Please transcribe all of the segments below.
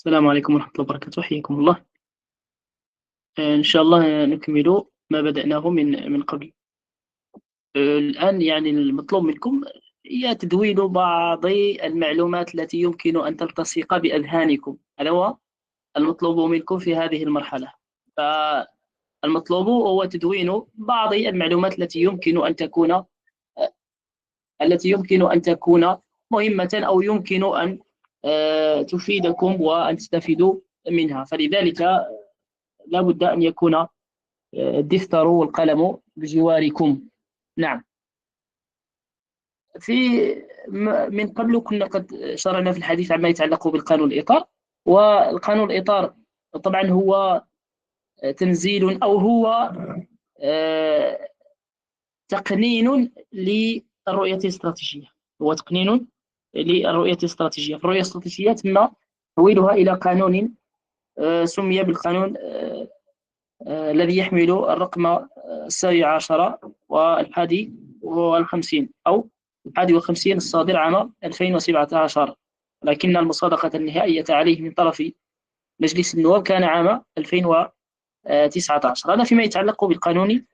السلام عليكم ورحمة الله وبركاته، حياكم الله. إن شاء الله نكمل ما بدأناه من قبل. الآن يعني المطلوب منكم هي تدوين بعض المعلومات التي يمكن أن تلتصق بأذهانكم. هذا هو المطلوب منكم في هذه المرحلة. فالمطلوب هو تدوين بعض المعلومات التي يمكن أن تكون مهمة، أو يمكن أن تفيدكم وأن تستفيدوا منها. فلذلك لا بد أن يكون الدفتر والقلم بجواركم. نعم. في من قبل كنا قد شرعنا في الحديث عما يتعلق بالقانون الإطار. والقانون الإطار طبعا هو تنزيل، أو هو آه، تقنين للرؤية الاستراتيجية. هو تقنين للرؤية الاستراتيجية. الرؤية الاستراتيجية تم تحويلها إلى قانون سمي بالقانون الذي يحمل الرقم 17 والحادي والخمسين، أو الحادي والخمسين، الصادر عام 2017، لكن المصادقة النهائية عليه من طرف مجلس النواب كان عام 2019. هذا فيما يتعلق بالقانون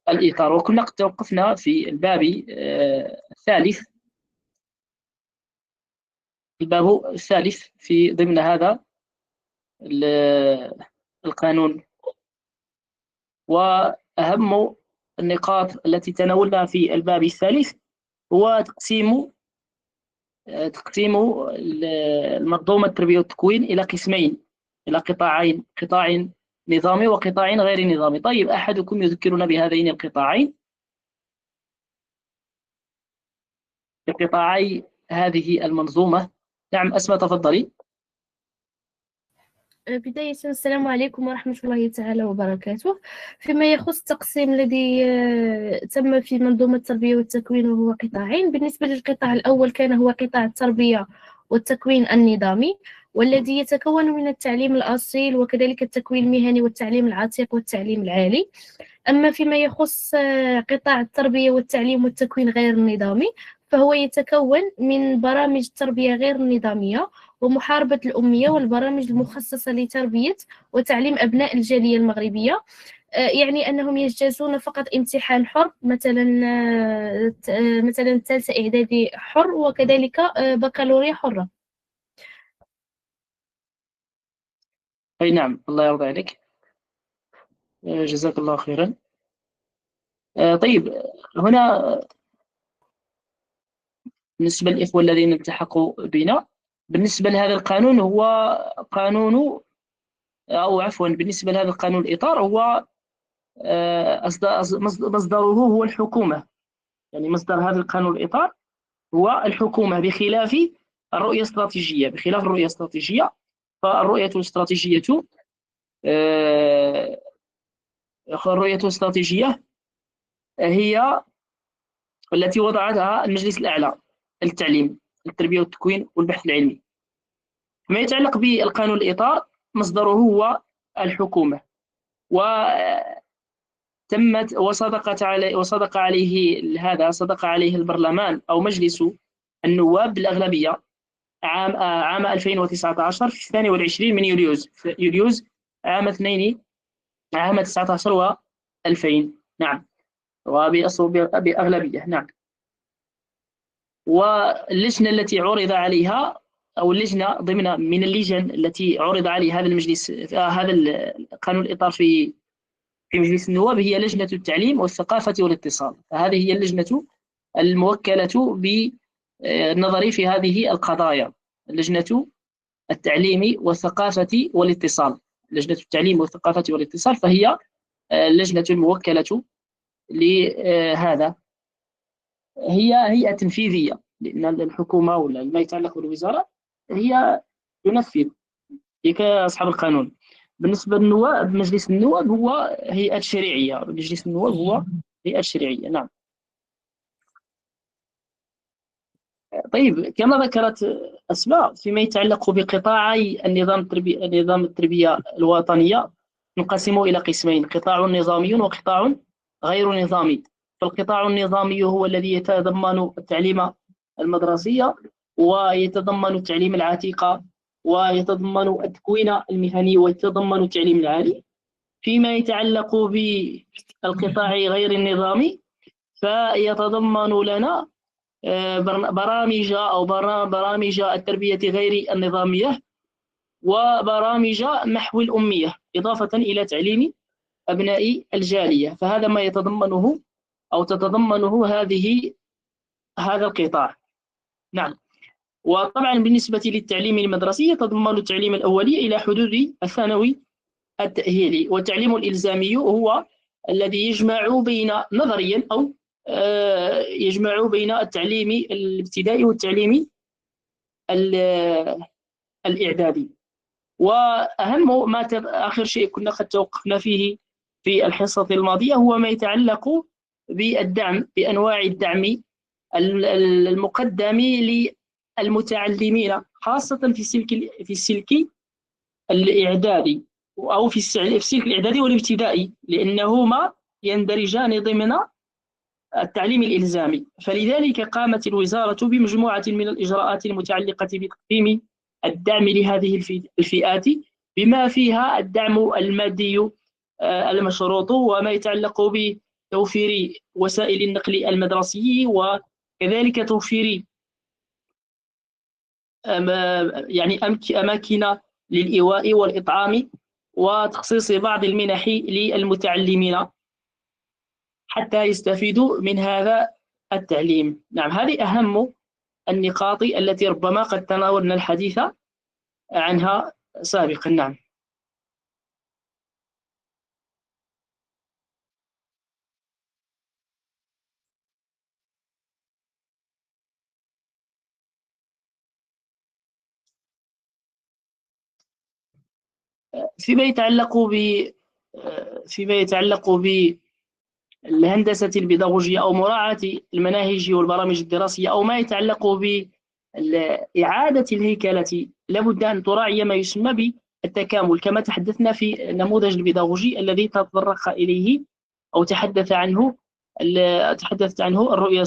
الإطار. وكنا قد توقفنا في الباب الثالث في ضمن هذا القانون. وأهم النقاط التي تناولنا في الباب الثالث هو تقسيم المنظومة التربية والتكوين إلى قسمين، إلى قطاعين: قطاع نظامي وقطاع غير نظامي. طيب، أحدكم يذكرنا بهذين القطاعين، بقطاعي هذه المنظومة؟ نعم، أسماء تفضلي. بداية السلام عليكم ورحمة الله تعالى وبركاته. فيما يخص التقسيم الذي تم في منظومة التربية والتكوين، وهو قطاعين. بالنسبة للقطاع الأول كان هو قطاع التربية والتكوين النظامي، والذي يتكون من التعليم الأصيل وكذلك التكوين المهني والتعليم العتيق والتعليم العالي. أما فيما يخص قطاع التربية والتعليم والتكوين غير النظامي، فهو يتكون من برامج التربية غير النظامية ومحاربة الأمية، والبرامج المخصصة لتربية وتعليم أبناء الجالية المغربية. يعني أنهم يجتازون فقط امتحان حر، مثلا الثالثة إعدادي حر، وكذلك بكالوريا حرة. أي نعم، الله يرضى عليك. جزاك الله خيرا. طيب، هنا بالنسبة للإخوة الذين التحقوا بنا، بالنسبة لهذا القانون هو قانون، أو عفوا، بالنسبة لهذا القانون الإطار هو مصدره هو الحكومة. يعني مصدر هذا القانون الإطار هو الحكومة، بخلاف الرؤية الاستراتيجية. فالرؤية الاستراتيجية آه، الرؤية الاستراتيجية هي التي وضعتها المجلس الأعلى للتعليم، التربية والتكوين والبحث العلمي. ما يتعلق بالقانون الإطار، مصدره هو الحكومة، وتمت صدق عليه البرلمان أو مجلس النواب بالأغلبية عام 2019 في 22 من يوليوز عام 19 و2000. نعم، بأغلبية. نعم. واللجنة التي عرض عليها، أو اللجنة من اللجان التي عرض عليها هذا المجلس، هذا القانون الإطار في مجلس النواب، هي لجنة التعليم والثقافة والاتصال. فهذه هي اللجنة الموكلة بالنظر في هذه القضايا: لجنة التعليم والثقافة والاتصال. لجنة التعليم والثقافة والاتصال فهي اللجنة الموكلة لهذا. هي هيئة تنفيذية، لأن الحكومة ولا ما يتعلق بالوزارة هي تنفذ، هي كأصحاب القانون. بالنسبة للنواب، مجلس النواب هو هيئة شريعية. مجلس النواب هو هيئة شريعية. نعم. طيب، كما ذكرت أسماء، فيما يتعلق بقطاعي نظام التربية الوطنية، نقسم إلى قسمين: قطاع نظامي وقطاع غير نظامي. فالقطاع النظامي هو الذي يتضمن التعليم المدرسي، ويتضمن التعليم العتيق ويتضمن التكوين المهني ويتضمن التعليم العالي. فيما يتعلق بالقطاع غير النظامي فيتضمن لنا برامج أو برامج التربية غير النظامية وبرامج محو الأمية إضافة إلى تعليم أبناء الجالية. فهذا ما يتضمنه أو تتضمنه هذا القطاع. نعم. وطبعا بالنسبة للتعليم المدرسي يتضمن التعليم الأولي إلى حدود الثانوي التأهيلي، والتعليم الإلزامي هو الذي يجمع بين نظريا أو يجمع بين التعليم الابتدائي والتعليم الإعدادي. وأهم ما آخر شيء كنا قد توقفنا فيه في الحصة الماضية هو ما يتعلق بالدعم، بأنواع الدعم المقدم للمتعلمين خاصة في السلك الإعدادي أو في السلك الإعدادي والابتدائي، لأنهما يندرجان ضمن التعليم الإلزامي. فلذلك قامت الوزارة بمجموعة من الإجراءات المتعلقة بتقديم الدعم لهذه الفئات، بما فيها الدعم المادي المشروط، وما يتعلق بتوفير وسائل النقل المدرسي، وكذلك توفير يعني أماكن للإيواء والإطعام، وتخصيص بعض المنح للمتعلمين حتى يستفيدوا من هذا التعليم. نعم، هذه أهم النقاط التي ربما قد تناولنا الحديث عنها سابقا. نعم. فيما يتعلق بالهندسة البيداغوجية أو مراعاة المناهج والبرامج الدراسية، أو ما يتعلق بإعادة الهيكلة، لابد أن تراعي ما يسمى بالتكامل كما تحدثنا في النموذج البيداغوجي الذي تطرق إليه أو تحدثت عنه الرؤية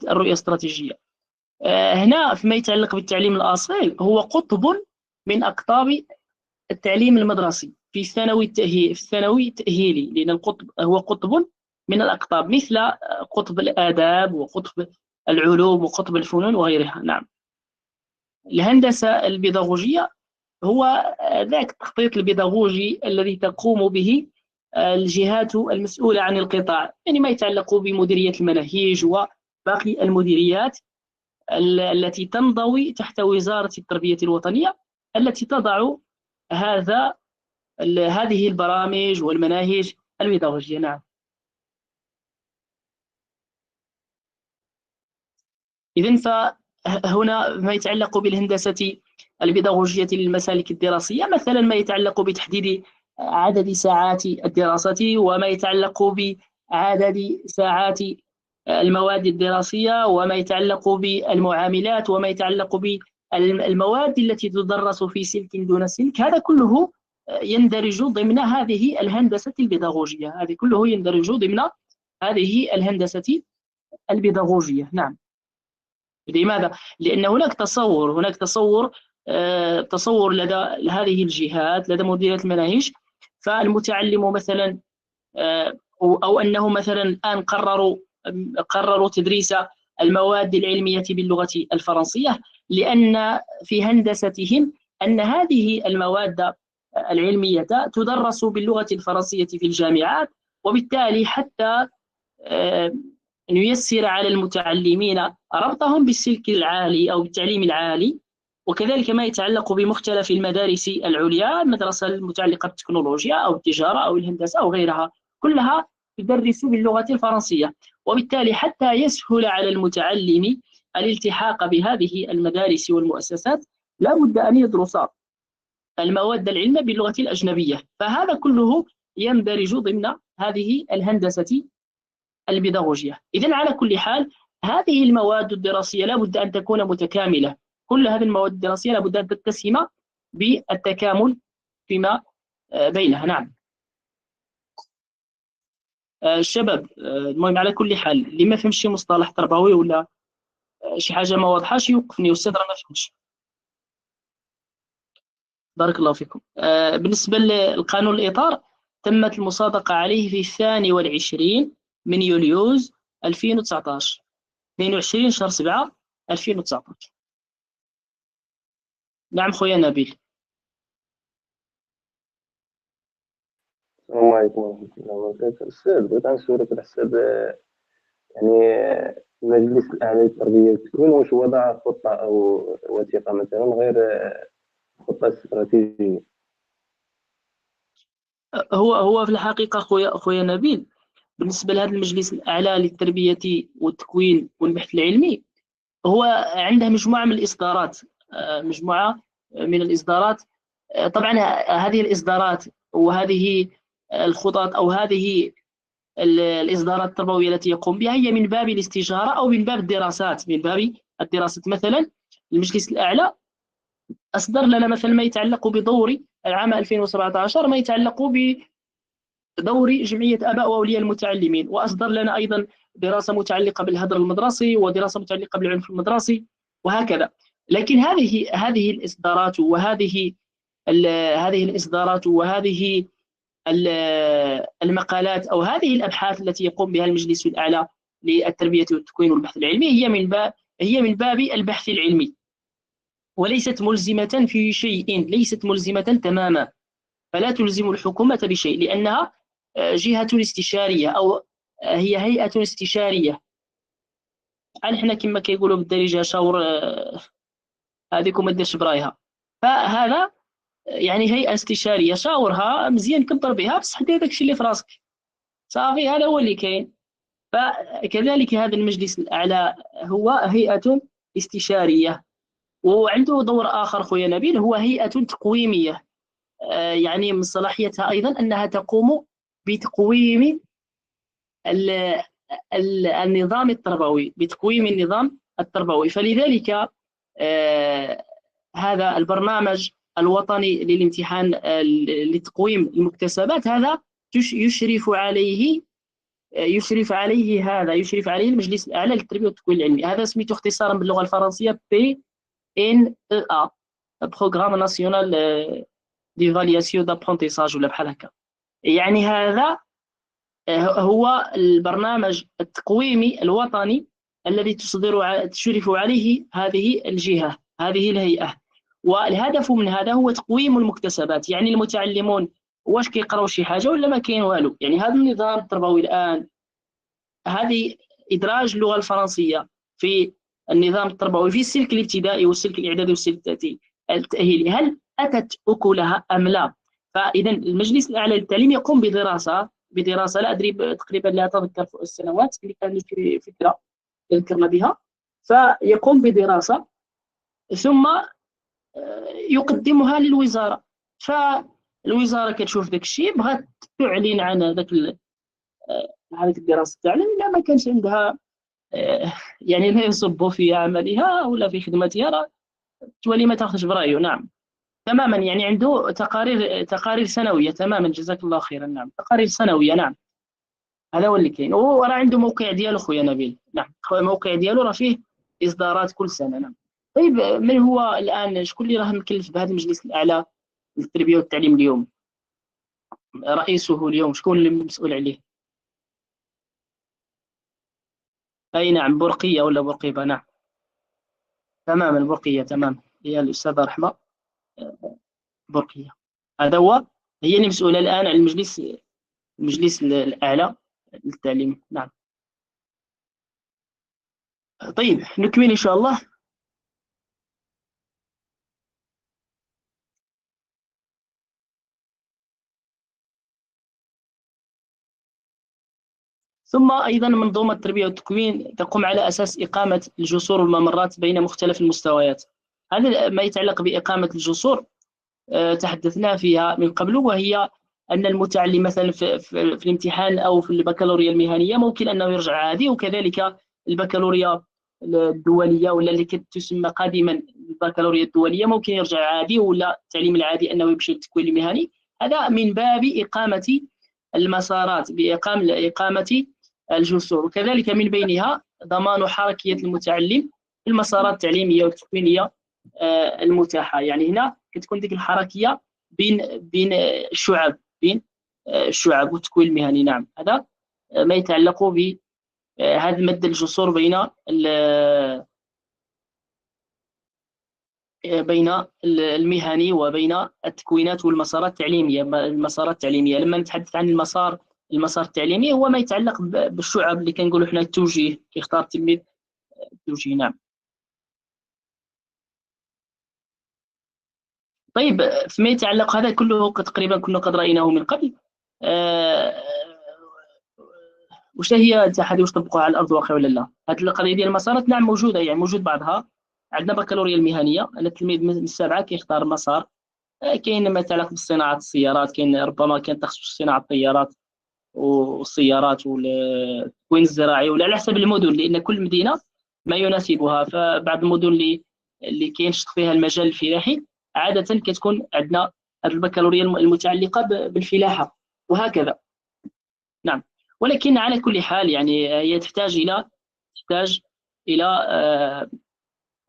الاستراتيجية، هنا فيما يتعلق بالتعليم الأصيل هو قطب من أقطاب التعليم المدرسي في الثانوي التأهيلي، لأن القطب هو قطب من الأقطاب مثل قطب الآداب وقطب العلوم وقطب الفنون وغيرها. نعم. الهندسة البيداغوجية هو ذاك التخطيط البيداغوجي الذي تقوم به الجهات المسؤولة عن القطاع، يعني ما يتعلق بمديرية المناهج وباقي المديريات التي تنضوي تحت وزارة التربية الوطنية، التي تضع هذه البرامج والمناهج البيداغوجية. نعم. إذن فهنا ما يتعلق بالهندسة البيداغوجية للمسالك الدراسية، مثلا ما يتعلق بتحديد عدد ساعات الدراسة، وما يتعلق بعدد ساعات المواد الدراسية، وما يتعلق بالمعاملات، وما يتعلق بالمواد التي تدرس في سلك دون سلك. هذا كله يندرج ضمن هذه الهندسة البيداغوجية، هذه كله يندرج ضمن هذه الهندسة البيداغوجية. نعم. لماذا؟ لأن هناك تصور لدى هذه الجهات، لدى مديرية المناهج، فالمتعلم مثلا أو أنه مثلا الآن قرروا تدريس المواد العلمية باللغة الفرنسية، لأن في هندستهم أن هذه المواد العلمية تدرس باللغة الفرنسية في الجامعات، وبالتالي حتى نيسر على المتعلمين ربطهم بالسلك العالي أو بالتعليم العالي. وكذلك ما يتعلق بمختلف المدارس العليا، المدرسة المتعلقة بالتكنولوجيا أو التجارة أو الهندسة أو غيرها، كلها تدرس باللغة الفرنسية، وبالتالي حتى يسهل على المتعلم الالتحاق بهذه المدارس والمؤسسات لا بد أن يدرس المواد العلمية باللغة الأجنبية. فهذا كله يندرج ضمن هذه الهندسة البيداغوجية. إذن على كل حال هذه المواد الدراسية لا بد أن تكون متكاملة، كل هذه المواد الدراسية لا بد أن تتسم بالتكامل فيما بينها. نعم. الشباب، المهم على كل حال اللي ما فهمش مصطلح تربوي ولا شي حاجة ما واضحاش يوقفني أستاذ، راه ما فهمتش. بارك الله فيكم. بالنسبة للقانون الإطار، تمت المصادقة عليه في 22 من يوليوز 2019، 22 شهر 7 2019. نعم خويا نبيل. السلام عليكم ورحمة الله وبركاته. أستاذ، بغيت نسولك على حساب يعني المجلس الأعلى للتربية والتكوين، واش وضع خطة أو وثيقة مثلا غير خطة استراتيجية؟ هو في الحقيقة خويا نبيل، بالنسبة لهذا المجلس الأعلى للتربية والتكوين والبحث العلمي، هو عنده مجموعة من الإصدارات، مجموعة من الإصدارات. طبعا هذه الإصدارات وهذه الخطط أو هذه الإصدارات التربوية التي يقوم بها هي من باب الاستشارة أو من باب الدراسات، من باب الدراسات. مثلا المجلس الأعلى أصدر لنا مثلا ما يتعلق بدور العام 2017، ما يتعلق بدور جمعية آباء وأولياء المتعلمين، وأصدر لنا أيضا دراسة متعلقة بالهدر المدرسي ودراسة متعلقة بالعنف المدرسي وهكذا. لكن هذه الإصدارات وهذه هذه الإصدارات وهذه المقالات أو هذه الأبحاث التي يقوم بها المجلس الأعلى للتربية والتكوين والبحث العلمي هي من باب البحث العلمي، وليست ملزمة في شيء، ليست ملزمة تماما. فلا تلزم الحكومة بشيء، لأنها جهة استشارية أو هي هيئة استشارية. بحال حنا كما كيقولوا بالدارجة شاور هذيك وما ديرش برايها. فهذا يعني هيئة استشارية، شاورها مزيان كبر بها، بصح دير داكشي اللي في راسك صافي. هذا هو اللي كاين. فكذلك هذا المجلس الأعلى هو هيئة استشارية، وعنده دور آخر خويا نبيل، هو هيئة تقويمية. يعني من صلاحيتها أيضا أنها تقوم بتقويم النظام التربوي، بتقويم النظام التربوي. فلذلك هذا البرنامج الوطني للامتحان لتقويم المكتسبات، هذا يشرف عليه المجلس الأعلى للتربية والتكوين العلمي. هذا سميته اختصارا باللغة الفرنسية PNEA، بروغرام ناسيونال ديفالياسيون دابرونتيساج ولا بحال هكا. يعني هذا هو البرنامج التقويمي الوطني الذي تشرف عليه هذه الجهة، هذه الهيئة. والهدف من هذا هو تقويم المكتسبات، يعني المتعلمون واش كيقراو شي حاجة ولا ما كاين والو. يعني هذا النظام التربوي الآن، هذه إدراج اللغة الفرنسية في النظام التربوي في السلك الابتدائي والسلك الإعدادي والسلك التأهيلي، هل أتت أكلها أم لا؟ فإذا المجلس الأعلى للتعليم يقوم بدراسة لا أدري تقريبا، لا أتذكر في السنوات اللي كانت في فكرة ذكرنا بها. فيقوم بدراسة ثم يقدمها للوزارة، فالوزارة كتشوف داك الشيء، بغات تعلن عن هذيك الدراسة التعليم، إلا ما كانش عندها يعني ما يصب في عملها ولا في خدمتها، راه تولي ما تاخذش برأيه. نعم تماما، يعني عنده تقارير سنوية تماما. جزاك الله خيرا. نعم تقارير سنوية. نعم هذا هو اللي كاين، وراه عنده موقع ديالو خويا نبيل. نعم الموقع ديالو راه فيه إصدارات كل سنة. نعم. طيب من هو الآن، شكون اللي راه مكلف بهذا المجلس الأعلى للتربية والتعليم اليوم؟ رئيسه اليوم شكون اللي مسؤول عليه؟ أي نعم، برقية ولا برقيبة؟ نعم تماما، برقية تمام، هي الأستاذة رحمة برقية. هذا هو، هي اللي مسؤولة الآن عن المجلس الأعلى للتعليم. نعم. طيب نكمل إن شاء الله. ثم أيضا منظومة التربية والتكوين تقوم على أساس إقامة الجسور والممرات بين مختلف المستويات. هذا ما يتعلق بإقامة الجسور تحدثنا فيها من قبل، وهي أن المتعلم مثلا في الامتحان أو في البكالوريا المهنية ممكن أنه يرجع عادي، وكذلك البكالوريا الدولية ولا اللي تسمى قادما البكالوريا الدولية ممكن يرجع عادي، ولا التعليم العادي أنه يمشي للتكوين المهني. هذا من باب إقامة المسارات، بإقامة الجسور، وكذلك من بينها ضمان حركية المتعلم المسارات التعليميه والتكوينيه المتاحه. يعني هنا كتكون ديك الحركيه بين الشعب، بين الشعب والتكوين المهني. نعم، هذا ما يتعلق بهذا مد الجسور بين المهني وبين التكوينات والمسارات التعليميه. المسارات التعليميه لما نتحدث عن المسار التعليمي هو ما يتعلق بالشعب اللي كنقولوا حنا التوجيه، كيختار التلميذ التوجيه. نعم. طيب، فيما يتعلق هذا كله تقريبا كنا قد رأيناه من قبل. آه، وش هي التحدي واش طبقوها على الارض الواقع ولا لا؟ هذه القضيه ديال المسارات نعم موجوده، يعني موجود بعضها. عندنا بكالوريا المهنيه، ان التلميذ من السابعه كيختار مسار. كاين ما يتعلق بصناعه السيارات، كاين ربما كاين تخصص صناعه الطيارات والسيارات والتكوين الزراعي، ولا على حسب المدن، لان كل مدينه ما يناسبها. فبعض المدن اللي كينشط فيها المجال الفلاحي عاده كتكون عندنا هذه البكالوريا المتعلقه بالفلاحه، وهكذا. نعم. ولكن على كل حال يعني هي تحتاج الى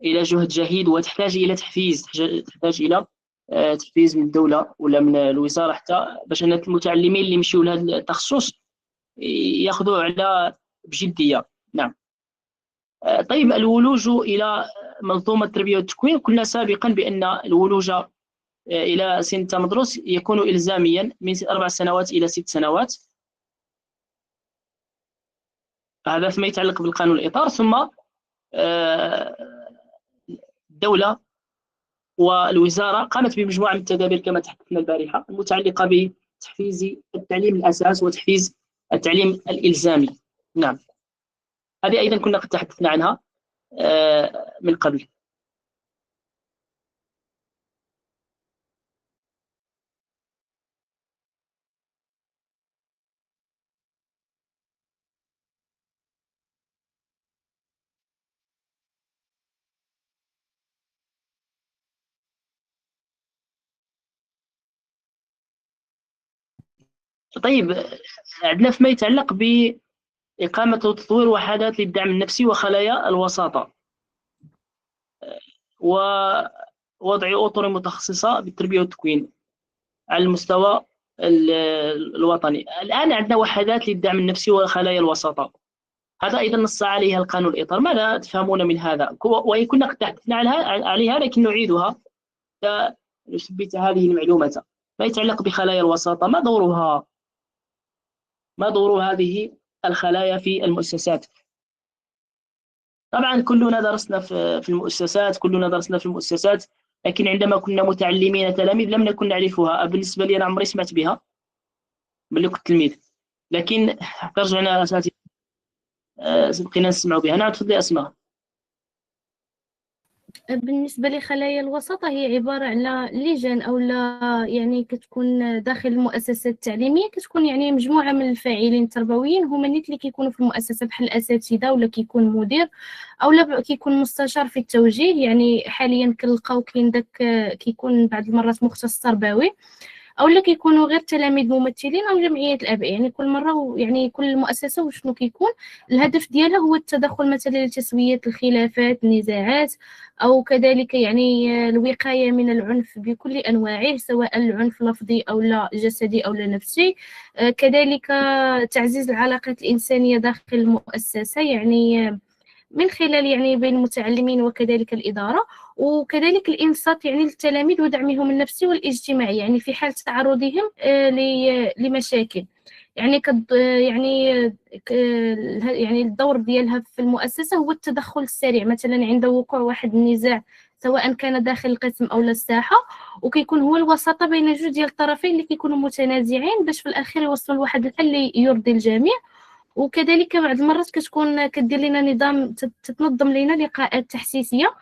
الى جهد جهيد، وتحتاج الى تحتاج الى تحفيز من الدوله ولا من الوزاره، حتى باش ان المتعلمين اللي يمشيو لهذا التخصص ياخذوه على بجديه. نعم. طيب، الولوج الى منظومه التربيه والتكوين، قلنا سابقا بان الولوج الى سن التمدرس يكون الزاميا من 4 سنوات الى 6 سنوات. هذا فيما يتعلق بالقانون الإطار. ثم الدولة والوزارة قامت بمجموعة من التدابير كما تحدثنا البارحة، المتعلقة بتحفيز التعليم الأساس وتحفيز التعليم الإلزامي. نعم، هذه أيضا كنا قد تحدثنا عنها من قبل. طيب، عندنا فيما يتعلق بإقامة وتطوير وحدات للدعم النفسي وخلايا الوساطة، ووضع أطر متخصصة بالتربية والتكوين على المستوى الوطني. الآن عندنا وحدات للدعم النفسي وخلايا الوساطة، هذا أيضا نص عليها القانون الإطار. ماذا تفهمون من هذا؟ وإن كنا قد تحدثنا عليها لكن نعيدها لنثبت هذه المعلومة. ما يتعلق بخلايا الوساطة، ما دور هذه الخلايا في المؤسسات؟ طبعا كلنا درسنا في المؤسسات، لكن عندما كنا متعلمين تلاميذ لم نكن نعرفها. بالنسبة لي أنا عمري سمعت بها ملي كنت تلميذ، لكن رجعنا أساتذة بقينا نسمع بها. نعم، تفضلي أسماء. بالنسبة لخلايا الوساطة هي عبارة على لجان أو لا، يعني كتكون داخل المؤسسات التعليمية، كتكون يعني مجموعة من الفاعلين التربويين هما نيت اللي كيكونوا في المؤسسة، بحال الأساتذة ولا كيكون مدير أو لا كيكون مستشار في التوجيه. يعني حاليا كنلقاو كاين داك كيكون بعض المرات مختص تربوي، اولا كيكونوا غير تلاميذ ممثلين او جمعيه الاباء. يعني كل مره يعني كل مؤسسه وشنو كيكون الهدف ديالها هو التدخل مثلا لتسويه الخلافات النزاعات، او كذلك يعني الوقايه من العنف بكل انواعه، سواء العنف لفظي او لا جسدي او لا نفسي. كذلك تعزيز العلاقات الانسانيه داخل المؤسسه، يعني من خلال يعني بين المتعلمين وكذلك الإدارة، وكذلك الإنصات يعني للتلاميذ ودعمهم النفسي والاجتماعي يعني في حال تعرضهم لمشاكل. يعني يعني الدور ديالها في المؤسسة هو التدخل السريع مثلا عند وقوع واحد النزاع، سواء كان داخل القسم أو الساحة، وكيكون هو الوساطة بين جوج ديال الطرفين اللي كيكونوا متنازعين باش في الأخير يوصلوا لواحد الحل اللي يرضي الجميع. وكذلك بعض المرات كتكون كدير لنا نظام تتنظم لنا لقاءات تحسيسيه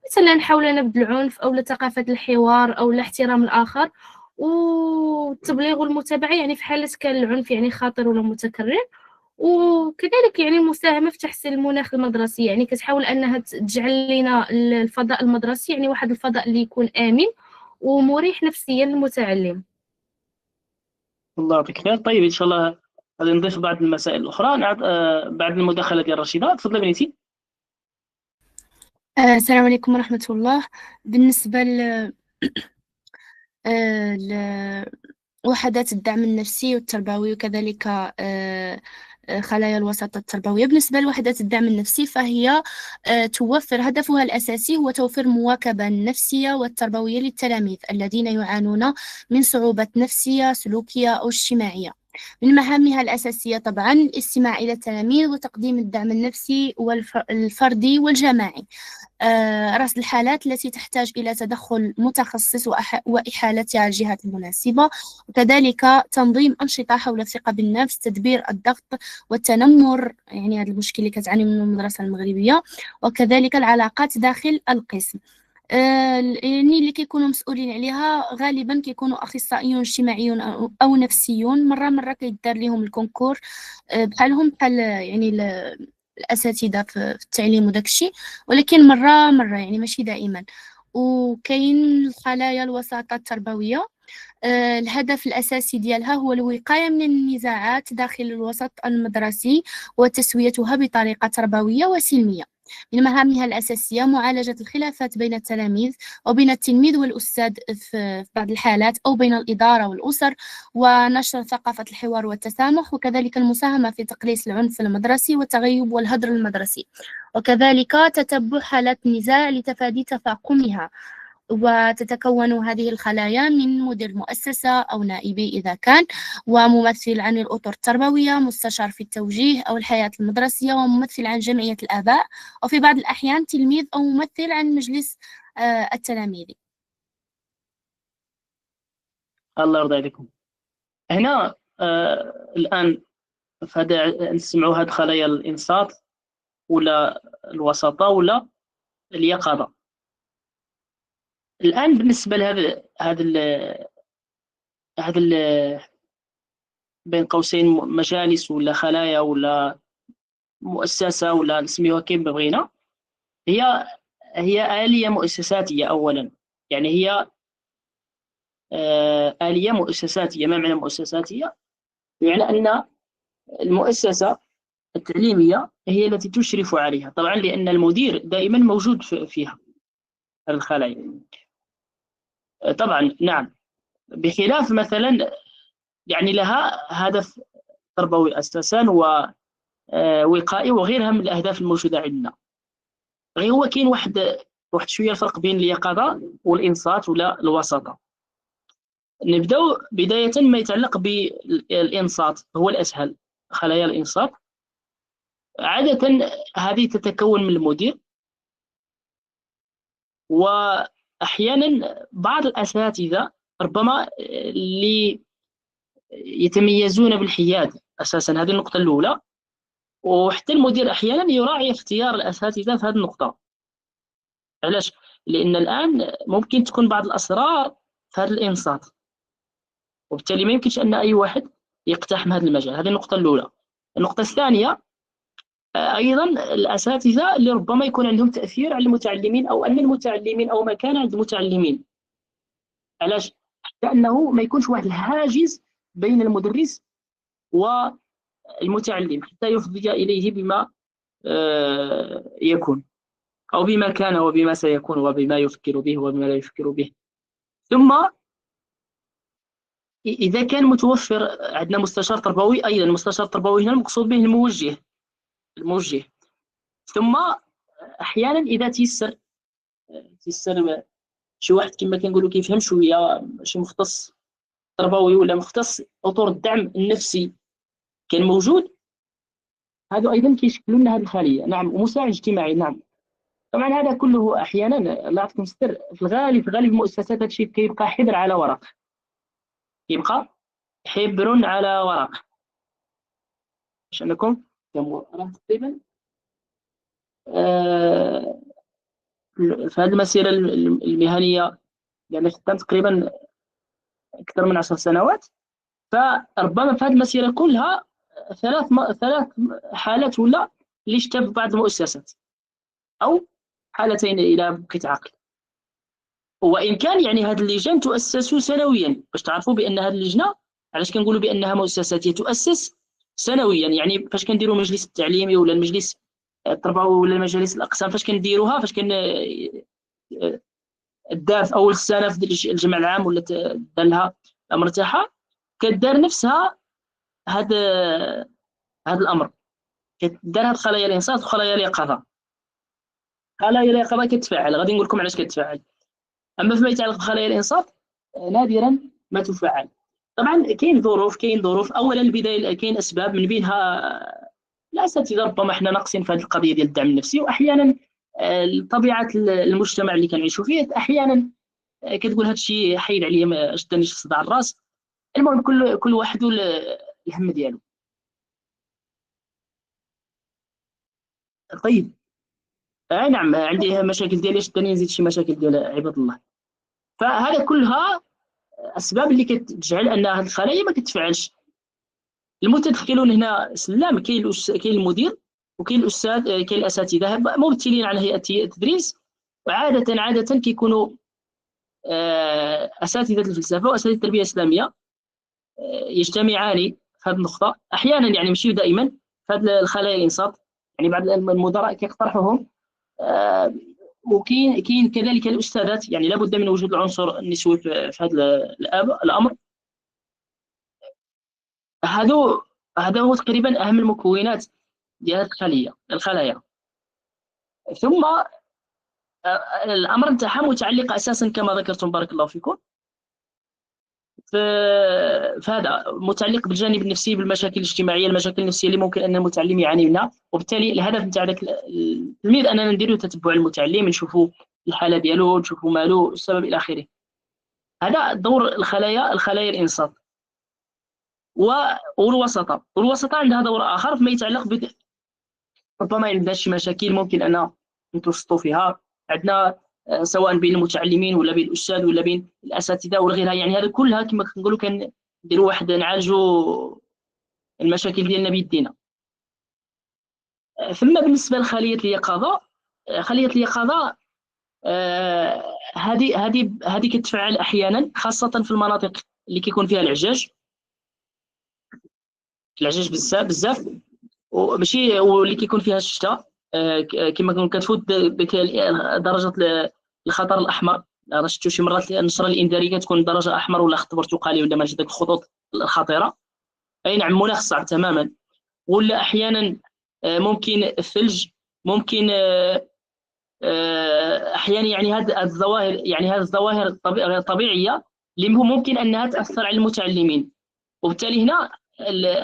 مثلا حول نبذ العنف او ثقافه الحوار او احترام الاخر، والتبليغ والمتابعه يعني في حاله كان العنف يعني خاطر ولا متكرر. وكذلك يعني المساهمه في تحسين المناخ المدرسي، يعني كتحاول انها تجعل لنا الفضاء المدرسي يعني واحد الفضاء اللي يكون امن ومريح نفسيا للمتعلم. الله يعطيك خير. طيب، ان شاء الله غادي نضيف بعض المسائل الاخرى بعد المداخله ديال رشيده. تفضل بنيتي. السلام عليكم ورحمة الله. بالنسبة لوحدات الدعم النفسي والتربوي وكذلك خلايا الوساطة التربوية، بالنسبة لوحدات الدعم النفسي فهي توفر، هدفها الأساسي هو توفير المواكبة النفسية والتربوية للتلاميذ الذين يعانون من صعوبات نفسية سلوكية أو اجتماعية. من مهامها الأساسية طبعا الاستماع إلى التلاميذ وتقديم الدعم النفسي الفردي والجماعي، رصد الحالات التي تحتاج إلى تدخل متخصص وإحالتها الجهات المناسبة، وكذلك تنظيم أنشطة حول الثقة بالنفس، تدبير الضغط والتنمر، يعني هذا المشكل اللي كتعاني منه المدرسة المغربية، وكذلك العلاقات داخل القسم. يعني اللي كيكونوا مسؤولين عليها غالبا كيكونوا اخصائيون اجتماعيون او نفسيون، مره كيدار لهم الكونكور بحالهم بحال يعني الاساتذه في التعليم وداك الشيء، ولكن مره يعني ماشي دائما. وكاين الخلايا الوساطه التربويه، الهدف الأساسي ديالها هو الوقاية من النزاعات داخل الوسط المدرسي وتسويتها بطريقة تربوية وسلمية. من مهامها الأساسية معالجة الخلافات بين التلاميذ وبين التلميذ والأستاذ في بعض الحالات، أو بين الإدارة والأسر، ونشر ثقافة الحوار والتسامح، وكذلك المساهمة في تقليص العنف المدرسي والتغيب والهدر المدرسي، وكذلك تتبع حالات النزاع لتفادي تفاقمها. وتتكون هذه الخلايا من مدير المؤسسة أو نائبه إذا كان، وممثل عن الأطر التربوية، مستشار في التوجيه أو الحياة المدرسية، وممثل عن جمعية الآباء، وفي بعض الأحيان تلميذ أو ممثل عن مجلس التلاميذ. الله يرضى عليكم. هنا الآن فهذا نسمعوا هاد خلايا الإنصات ولا الوساطة ولا اليقظة. الآن بالنسبة لهذا هذا بين قوسين مجالس ولا خلايا ولا مؤسسة ولا نسميوها كيف بغينا، هي آلية مؤسساتية أولا. يعني هي آلية مؤسساتية. ما معنى مؤسساتية؟ يعني أن المؤسسة التعليمية هي التي تشرف عليها، طبعا لأن المدير دائما موجود فيها الخلايا. طبعا نعم، بخلاف مثلا يعني لها هدف تربوي أساسا ووقائي وغيرها من الأهداف الموجودة عندنا. غير هو كاين واحد شوية الفرق بين اليقظة والإنصات ولا الوساطة. نبداو بداية ما يتعلق بالإنصات، هو الأسهل. خلايا الإنصات عادة هذه تتكون من المدير، وأحيانا بعض الأساتذة ربما اللي يتميزون بالحياد أساسا، هذه النقطة الأولى. وحتى المدير أحيانا يراعي اختيار الأساتذة في هذه النقطة. علاش؟ لأن الآن ممكن تكون بعض الأسرار في هذا الإنصات، وبالتالي ما يمكنش أن أي واحد يقتحم هذا المجال. هذه النقطة الأولى. النقطة الثانية أيضا الأساتذة اللي ربما يكون عندهم تأثير على المتعلمين، أو أن المتعلمين أو مكان عند المتعلمين. علاش؟ حتى أنه ما يكونش واحد الحاجز بين المدرس والمتعلم حتى يفضي إليه بما يكون، أو بما كان وبما سيكون وبما يفكر به وبما لا يفكر به. ثم إذا كان متوفر عندنا مستشار تربوي، أيضا المستشار التربوي هنا المقصود به الموجه. ثم أحيانا إذا تيسر شي واحد كما كنقولوا كيفهم شوية، شي مختص تربوي ولا مختص أطر الدعم النفسي كان موجود، هذا أيضا كيشكلوا لنا هذه الخلية. نعم، ومساعد اجتماعي. نعم، طبعا هذا كله أحيانا الله يعطيكم الستر في الغالب المؤسسات هذا الشيء كيبقى حبر على ورق، يبقى حبر على ورق. باش انكم راه تقريبا في هذه المسيره المهنيه، يعني خدمت تقريبا اكثر من 10 سنوات، فربما في هذه المسيره كلها ثلاث حالات ولا اللي شفت في بعض المؤسسات، او حالتين الى بقيت عاقل. وان كان يعني هذه اللجان تؤسس سنويا، باش تعرفوا بان هذه اللجنه علاش كنقولوا بانها مؤسساتيه، تؤسس سنويا. يعني فاش كنديروا مجلس التعليمي ولا المجلس التربوي ولا مجالس الاقسام فاش كنديروها، فاش كان الدار في اول السنه في الجمع العام ولا دار لها مرتاحه، كدار نفسها هذا الامر، كدار هاد خلايا الانصات وخلايا اليقظه. خلايا اليقظه كتفاعل، غادي نقول لكم علاش كتفاعل. اما فيما يتعلق بخلايا الانصات نادرا ما تفعل. طبعا كاين ظروف. اولا البدايه كاين اسباب من بينها الاساتذه، ربما احنا ناقصين في هذه القضيه ديال الدعم النفسي، واحيانا طبيعه المجتمع اللي كنعيشوا فيه احيانا كتقول هذا الشيء حيد عليا ما شدنيش في صداع الراس. المهم كل واحد الهم ديالو. طيب نعم عندي مشاكل ديالي، شدني نزيد شي مشاكل ديال عباد الله. فهذا كلها اسباب اللي كتجعل ان هذه الخلايا ما كتفعلش. المتدخلون هنا سلام، كاين المدير وكاين الاستاذ، كاين الاساتذه ممثلين على هيئه التدريس، وعاده كيكونوا اساتذه الفلسفه واساتذه التربيه الاسلاميه يجتمعان في هذه النقطه احيانا، يعني ماشي دائما، في هذه الخلايا الانصات. يعني بعض المدراء كيقترحوهم. وكاين كذلك الاستاذات، يعني لابد من وجود العنصر النسوي في هذا الامر. هذا هو تقريبا اهم المكونات ديال الخلايا. ثم الامر نتاعها متعلق اساسا كما ذكرتم بارك الله فيكم، فهذا متعلق بالجانب النفسي، بالمشاكل الاجتماعيه، المشاكل النفسيه اللي ممكن ان المتعلم يعاني منها. وبالتالي الهدف نتاع ذاك التلميذ اننا نديروا تتبع المتعلم، نشوفوا الحاله ديالو، نشوفوا مالو، السبب الى اخره. هذا دور الخلايا الانصات. والوسطه عندها دور اخر فيما يتعلق ربما عندنا شي مشاكل ممكن ان نتوسطوا فيها. عندنا سواء بين المتعلمين ولا بين الاستاذ ولا بين الاساتذه ولا غيرها، يعني هذا كلها كما كنقولوا كنديروا واحد نعالجوا المشاكل ديالنا بيدينا. ثم بالنسبه لخليه اليقظه، هذه كتفعل احيانا، خاصه في المناطق اللي كيكون فيها العجاج بزاف، وماشي واللي كيكون فيها الشتاء، كما كتفوت درجه الخطر الاحمر. راه شفتوا شي مرات النشره الانذاريه كتكون درجه احمر ولا خط برتقالي ولا ماشي داك الخطوط الخطيره. اي نعم، مناخ صعب تماما. ولا احيانا ممكن الثلج، ممكن احيانا، يعني هذه الظواهر الطبيعيه اللي ممكن انها تاثر على المتعلمين. وبالتالي هنا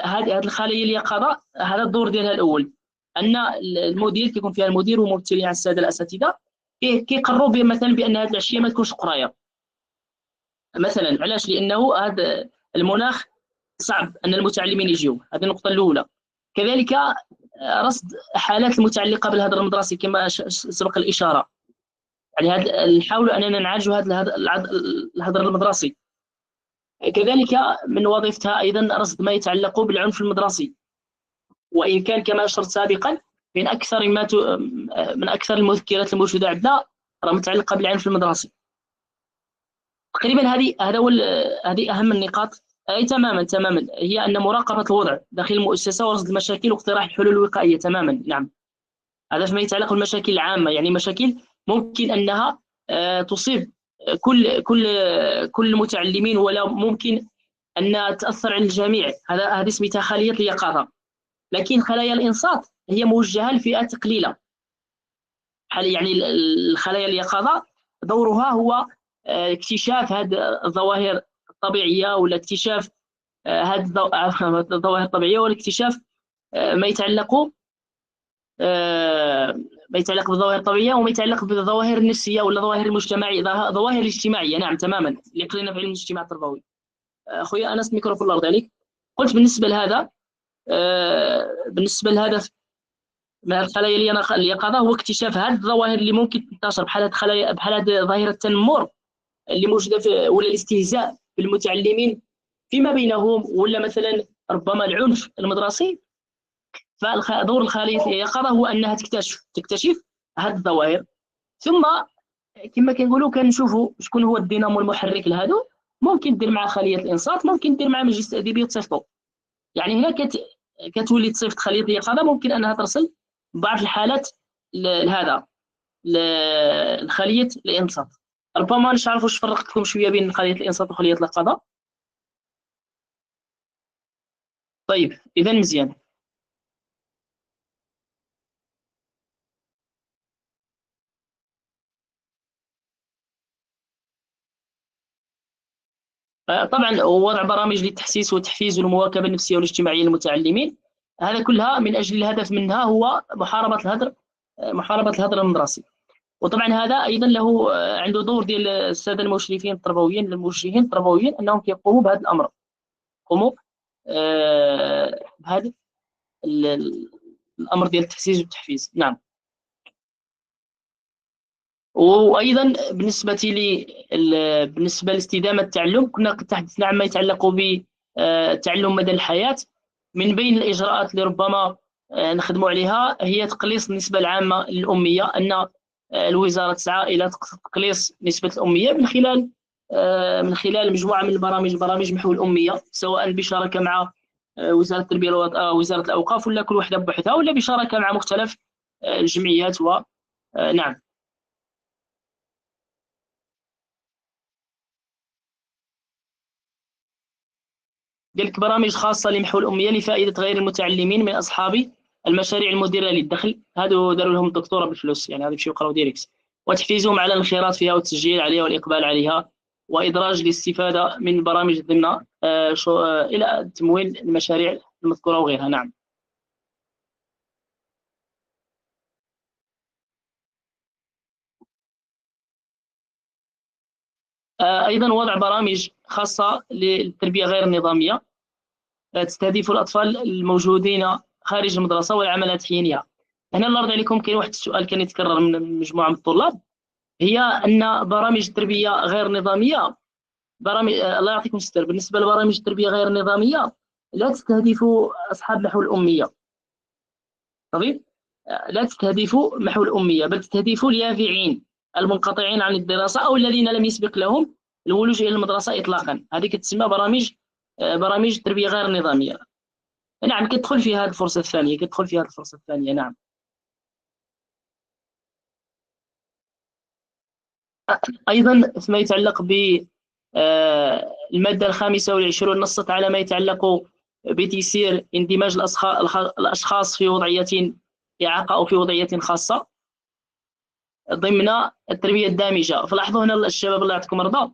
هذه الخلايا اليقظه هذا الدور ديالها الاول، ان المدير كيكون فيها المدير وممثلين على الساده الاساتذه كيقرروا مثلا بان هذه العشيه ما تكونش قرايه مثلا. علاش؟ لانه هذا المناخ صعب ان المتعلمين يجيو. هذه النقطه الاولى. كذلك رصد حالات المتعلقه بالهدر المدرسي كما سبق الاشاره، يعني نحاولوا اننا نعالجوا هذا الهدر المدرسي. كذلك من وظيفتها ايضا رصد ما يتعلق بالعنف المدرسي، وان كان كما اشرت سابقا من اكثر المذكرات الموجوده عندنا راه متعلقه بالعنف المدرسي. تقريبا هذه اهم النقاط. اي تماما هي ان مراقبه الوضع داخل المؤسسه ورصد المشاكل واقتراح الحلول الوقائيه. تماما نعم. هذا فيما يتعلق بالمشاكل العامه، يعني مشاكل ممكن انها تصيب كل المتعلمين ولا ممكن ان تاثر على الجميع. هذه اسمها خليه اليقظه. لكن خلايا الانصات هي موجهه لفئات قليله. يعني الخلايا اليقظه دورها هو اكتشاف هذه الظواهر الطبيعيه، ولا اكتشاف هذه الظواهر الطبيعيه، ولا اكتشاف ما يتعلق بالظواهر الطبيعيه، وما يتعلق بالظواهر النفسيه ولا الظواهر المجتمعيه، ظواهر الاجتماعيه. نعم تماما، اللي قرينا في علم الاجتماع التربوي. اخويا انس ميكروفون الارض عليك. قلت بالنسبه لهذا من الخلايا اليقظه هو اكتشاف هذه الظواهر اللي ممكن تنتشر بحال ظاهره التنمر اللي موجوده ولا الاستهزاء بالمتعلمين فيما بينهم، ولا مثلا ربما العنف المدرسي. فدور الخلايا اليقظه هو انها تكتشف هذه الظواهر. ثم كما كنقولوا كنشوفوا شكون هو الدينامو المحرك لهذا. ممكن دير مع خليه الانصات، ممكن دير مع مجلس التاديبي وتصيفطوا. يعني هنا كتولي تصيفط خليه اليقظه، ممكن انها ترسل بعض الحالات لهذا لخلية الإنصات. ربما مش عارف واش فرقت لكم شوية بين خلية الإنصات وخلية القضاء. طيب إذا مزيان. طبعا وضع برامج للتحسيس والتحفيز والمواكبة النفسية والاجتماعية للمتعلمين، هذا كلها من أجل الهدف منها هو محاربة الهدر المدرسي. وطبعا هذا أيضا له عنده دور ديال السادة المشرفين التربويين أنهم كيقوموا بهذا الأمر، يقوموا بهذا الأمر ديال التحسيس والتحفيز. نعم. وايضا بالنسبه لاستدامه التعلم كنا قد تحدثنا عما يتعلق بالتعلم مدى الحياه. من بين الاجراءات اللي ربما نخدموا عليها هي تقليص النسبه العامه للاميه، ان الوزاره تسعى الى تقليص نسبه الاميه من خلال مجموعه من برامج محو الاميه، سواء بشراكه مع وزاره التربيه وزاره الاوقاف، ولا كل وحده بوحدها، ولا بشراكه مع مختلف الجمعيات. نعم. قالك برامج خاصة لمحو الأمية لفائدة غير المتعلمين من أصحاب المشاريع المديرة للدخل، هادو داروا لهم الدكتوراه بالفلوس، يعني هادو يمشيو يقراو ديريكت، وتحفيزهم على الانخراط فيها والتسجيل عليها والإقبال عليها، وإدراج الاستفادة من البرامج ضمن إلى تمويل المشاريع المذكورة وغيرها. نعم. أيضا وضع برامج خاصة للتربية غير النظامية تستهدف الأطفال الموجودين خارج المدرسة والعمل التحيينية. هنا الله يرضي عليكم كاين واحد السؤال كان يتكرر من مجموعة من الطلاب، هي أن برامج التربية غير نظامية، الله يعطيكم الستر، بالنسبة لبرامج التربية غير النظامية لا تستهدف أصحاب محو الأمية. طيب، لا تستهدف محو الأمية، بل تستهدف اليافعين المنقطعين عن الدراسة أو الذين لم يسبق لهم الولوج إلى المدرسة إطلاقا. هذه كتسمى برامج تربية غير نظامية. نعم، كتدخل في هذه الفرصة الثانية. نعم. أيضا فيما يتعلق بالمادة 25 نصت على ما يتعلق بتيسير اندماج الأشخاص في وضعية إعاقة أو في وضعية خاصة ضمن التربية الدامجة. فلاحظوا هنا الشباب الله يعطيكم الرضا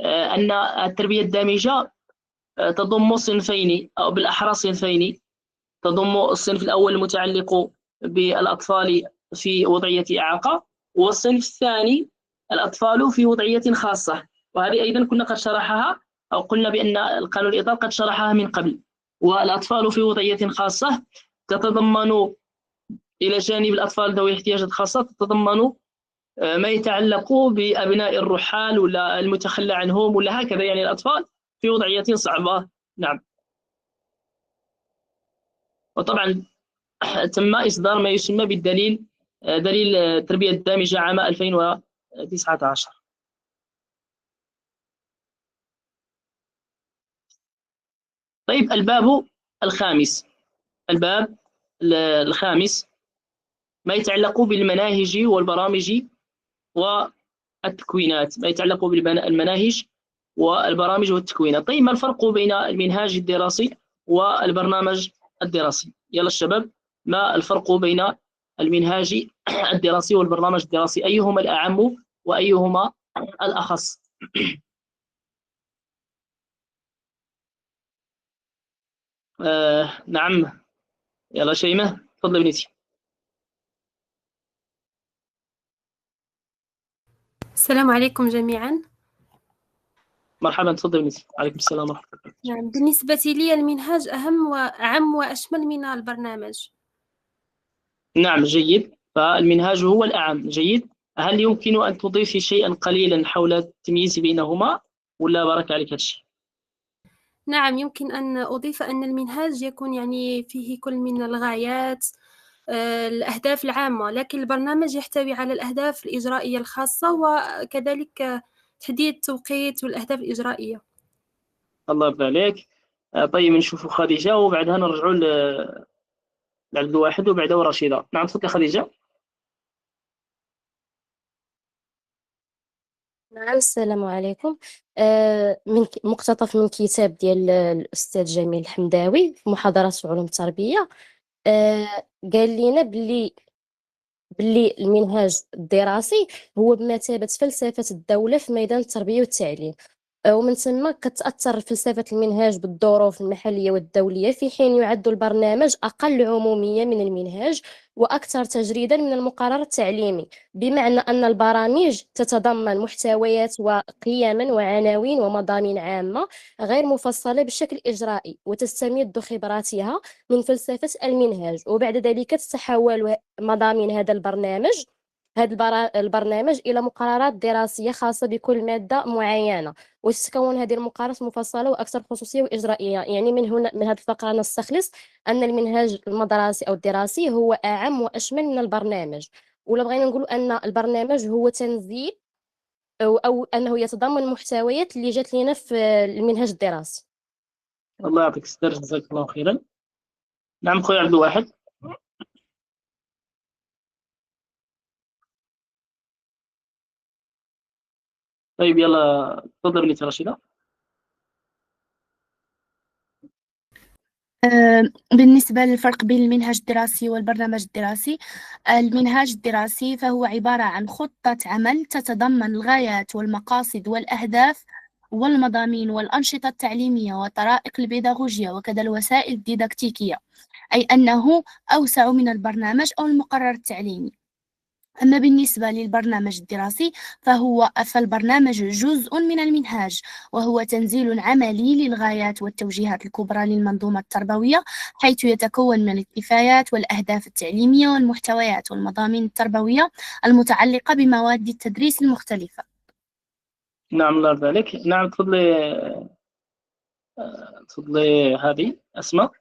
أن التربية الدامجة تضم صنفين، أو بالأحرى صنفين. تضم الصنف الأول المتعلق بالأطفال في وضعية إعاقة، والصنف الثاني الأطفال في وضعية خاصة، وهذه أيضا كنا قد شرحها، أو قلنا بأن القانون الإطار قد شرحها من قبل. والأطفال في وضعية خاصة تتضمن إلى جانب الأطفال ذوي الاحتياجات الخاصة تتضمن ما يتعلق بأبناء الرحال ولا المتخلى عنهم ولا هكذا، يعني الأطفال في وضعية صعبة. نعم. وطبعا تم إصدار ما يسمى بالدليل، دليل التربية الدامجة عام 2019. طيب، الباب الخامس ما يتعلق بالمناهج والبرامج والتكوينات، ما يتعلق بالمناهج والبرامج والتكوينات. طيب، ما الفرق بين المنهاج الدراسي والبرنامج الدراسي؟ يلا الشباب، ما الفرق بين المنهاج الدراسي والبرنامج الدراسي؟ أيهما الأعم وأيهما الأخص؟ نعم، يلا شيماء تفضل بنتي. السلام عليكم جميعا. مرحبا، تفضل بنتي. عليكم السلام ورحمة الله. نعم، بالنسبة لي المنهاج أعم وأشمل من البرنامج. نعم، جيد، فالمنهاج هو الأعم. جيد. هل يمكن أن تضيفي شيئا قليلا حول التمييز بينهما، ولا بارك عليك هذا الشيء؟ نعم، يمكن أن أضيف أن المنهاج يكون يعني فيه كل من الغايات، الأهداف العامة، لكن البرنامج يحتوي على الأهداف الإجرائية الخاصة وكذلك تحديد التوقيت والأهداف الإجرائية. الله يرضى عليك. طيب، نشوفوا خديجة وبعدها نرجعوا عبد الواحد وبعده رشيدة. نعم تفضل خديجة. نعم، السلام عليكم. من مقتطف من كتاب ديال الأستاذ جميل الحمداوي في محاضرات في علوم التربية. قال لنا باللي المنهاج الدراسي هو بمثابة فلسفة الدولة في ميدان التربية والتعليم، ومن ثم كتأثر فلسفة المنهاج بالظروف المحلية والدولية، في حين يعد البرنامج أقل عمومية من المنهاج وأكثر تجريدا من المقرر التعليمي، بمعنى أن البرامج تتضمن محتويات وقيما وعناوين ومضامين عامة غير مفصلة بشكل إجرائي، وتستمد خبراتها من فلسفة المنهاج، وبعد ذلك تتحول مضامين هذا البرنامج إلى مقررات دراسية خاصة بكل مادة معينة، وتتكون هذه المقارنات مفصلة وأكثر خصوصية وإجرائية. يعني من هنا، من هذه الفقرة نستخلص أن المنهاج المدرسي أو الدراسي هو أعم وأشمل من البرنامج، ولا بغينا نقول أن البرنامج هو تنزيل أو أنه يتضمن محتويات اللي جات لنا في المنهاج الدراسي. الله يعطيك الستر، جزاك الله خيرا. نعم خويا عبد الواحد. طيب يلا تفضل بنتي رشيدة. بالنسبة للفرق بين المنهاج الدراسي والبرنامج الدراسي، المنهاج الدراسي فهو عبارة عن خطة عمل تتضمن الغايات والمقاصد والأهداف والمضامين والأنشطة التعليمية وطرائق البيداغوجية وكذا الوسائل الديداكتيكية، أي أنه أوسع من البرنامج أو المقرر التعليمي. أما بالنسبة للبرنامج الدراسي فالبرنامج جزء من المنهاج، وهو تنزيل عملي للغايات والتوجيهات الكبرى للمنظومة التربوية، حيث يتكون من الكفايات والأهداف التعليمية والمحتويات والمضامين التربوية المتعلقة بمواد التدريس المختلفة. نعم الله يرضى عليك. نعم تفضلي هذه أسماء.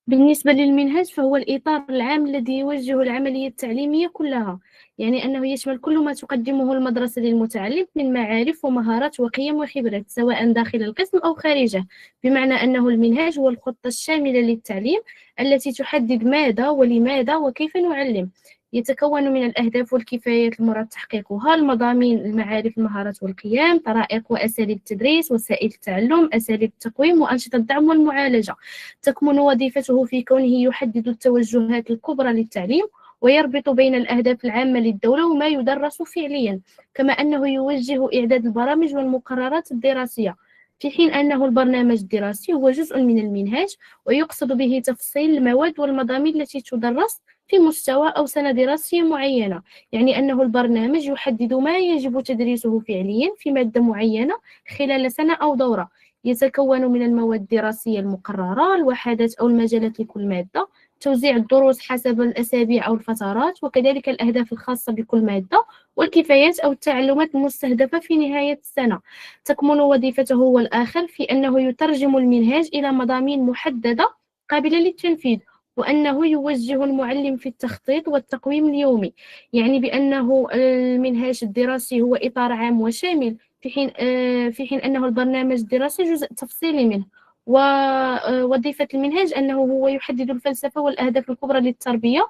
بالنسبة للمنهاج فهو الإطار العام الذي يوجه العملية التعليمية كلها، يعني أنه يشمل كل ما تقدمه المدرسة للمتعلم من معارف ومهارات وقيم وخبرات، سواء داخل القسم أو خارجه، بمعنى أنه المنهاج هو الخطة الشاملة للتعليم التي تحدد ماذا ولماذا وكيف نعلم. يتكون من الأهداف والكفايات المراد تحقيقها، المضامين، المعارف، المهارات والقيم، طرائق وأساليب التدريس، وسائل التعلم، أساليب التقويم، وأنشطة الدعم والمعالجة. تكمن وظيفته في كونه يحدد التوجهات الكبرى للتعليم، ويربط بين الأهداف العامة للدولة وما يدرس فعليا، كما أنه يوجه إعداد البرامج والمقررات الدراسية، في حين أنه البرنامج الدراسي هو جزء من المنهاج، ويقصد به تفصيل المواد والمضامين التي تدرس في مستوى أو سنة دراسية معينة. يعني أنه البرنامج يحدد ما يجب تدريسه فعليا في مادة معينة خلال سنة أو دورة. يتكون من المواد الدراسية المقررة، الوحدات أو المجالات لكل مادة، توزيع الدروس حسب الأسابيع أو الفترات، وكذلك الأهداف الخاصة بكل مادة، والكفايات أو التعلمات المستهدفة في نهاية السنة. تكمن وظيفته هو الآخر في أنه يترجم المنهاج إلى مضامين محددة قابلة للتنفيذ، وأنه يوجه المعلم في التخطيط والتقويم اليومي. يعني بأنه المنهاج الدراسي هو إطار عام وشامل، في حين أنه البرنامج الدراسي جزء تفصيلي منه. ووظيفة المنهاج أنه هو يحدد الفلسفة والأهداف الكبرى للتربية،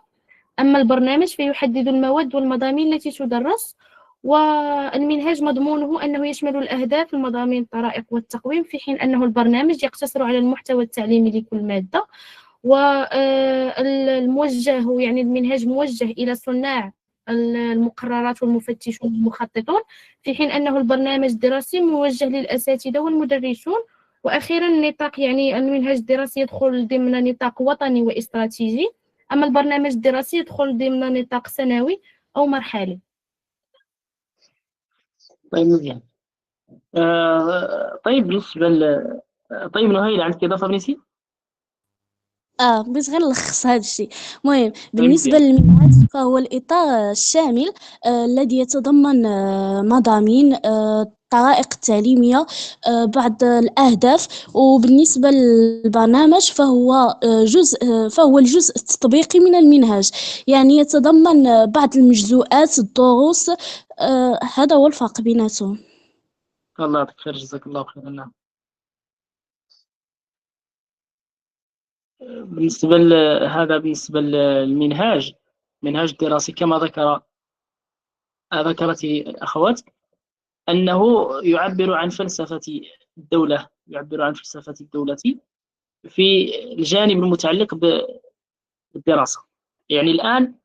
أما البرنامج فيحدد المواد والمضامين التي تدرس. والمنهاج مضمونه أنه يشمل الأهداف، المضامين، الطرائق والتقويم، في حين أنه البرنامج يقتصر على المحتوى التعليمي لكل مادة. والموجه، يعني المنهاج موجه إلى صناع المقررات والمفتشون والمخططون، في حين أنه البرنامج الدراسي موجه للأساتذة والمدرسون. وأخيرا النطاق، يعني المنهاج الدراسي يدخل ضمن نطاق وطني واستراتيجي، أما البرنامج الدراسي يدخل ضمن نطاق سنوي أو مرحلي. طيب مزيان. طيب بالنسبة طيب نهيل، عندك إضافة بنتي؟ بغيت غير نلخص هذا الشيء. المهم طيب بالنسبة مزيان. للمنهج فهو الإطار الشامل الذي يتضمن مضامين الطرائق التعليمية، بعض الأهداف. وبالنسبة للبرنامج فهو فهو الجزء التطبيقي من المنهاج، يعني يتضمن بعض المجزوءات الدروس. هذا هو الفرق بيناتهم. الله يعطيك خير، جزاك الله خيرا. نعم. هذا بالنسبة للمنهاج، منهاج الدراسي كما ذكرت الأخوات، أنه يعبر عن فلسفة الدولة، يعبر عن فلسفة الدولة في الجانب المتعلق بالدراسة. يعني الآن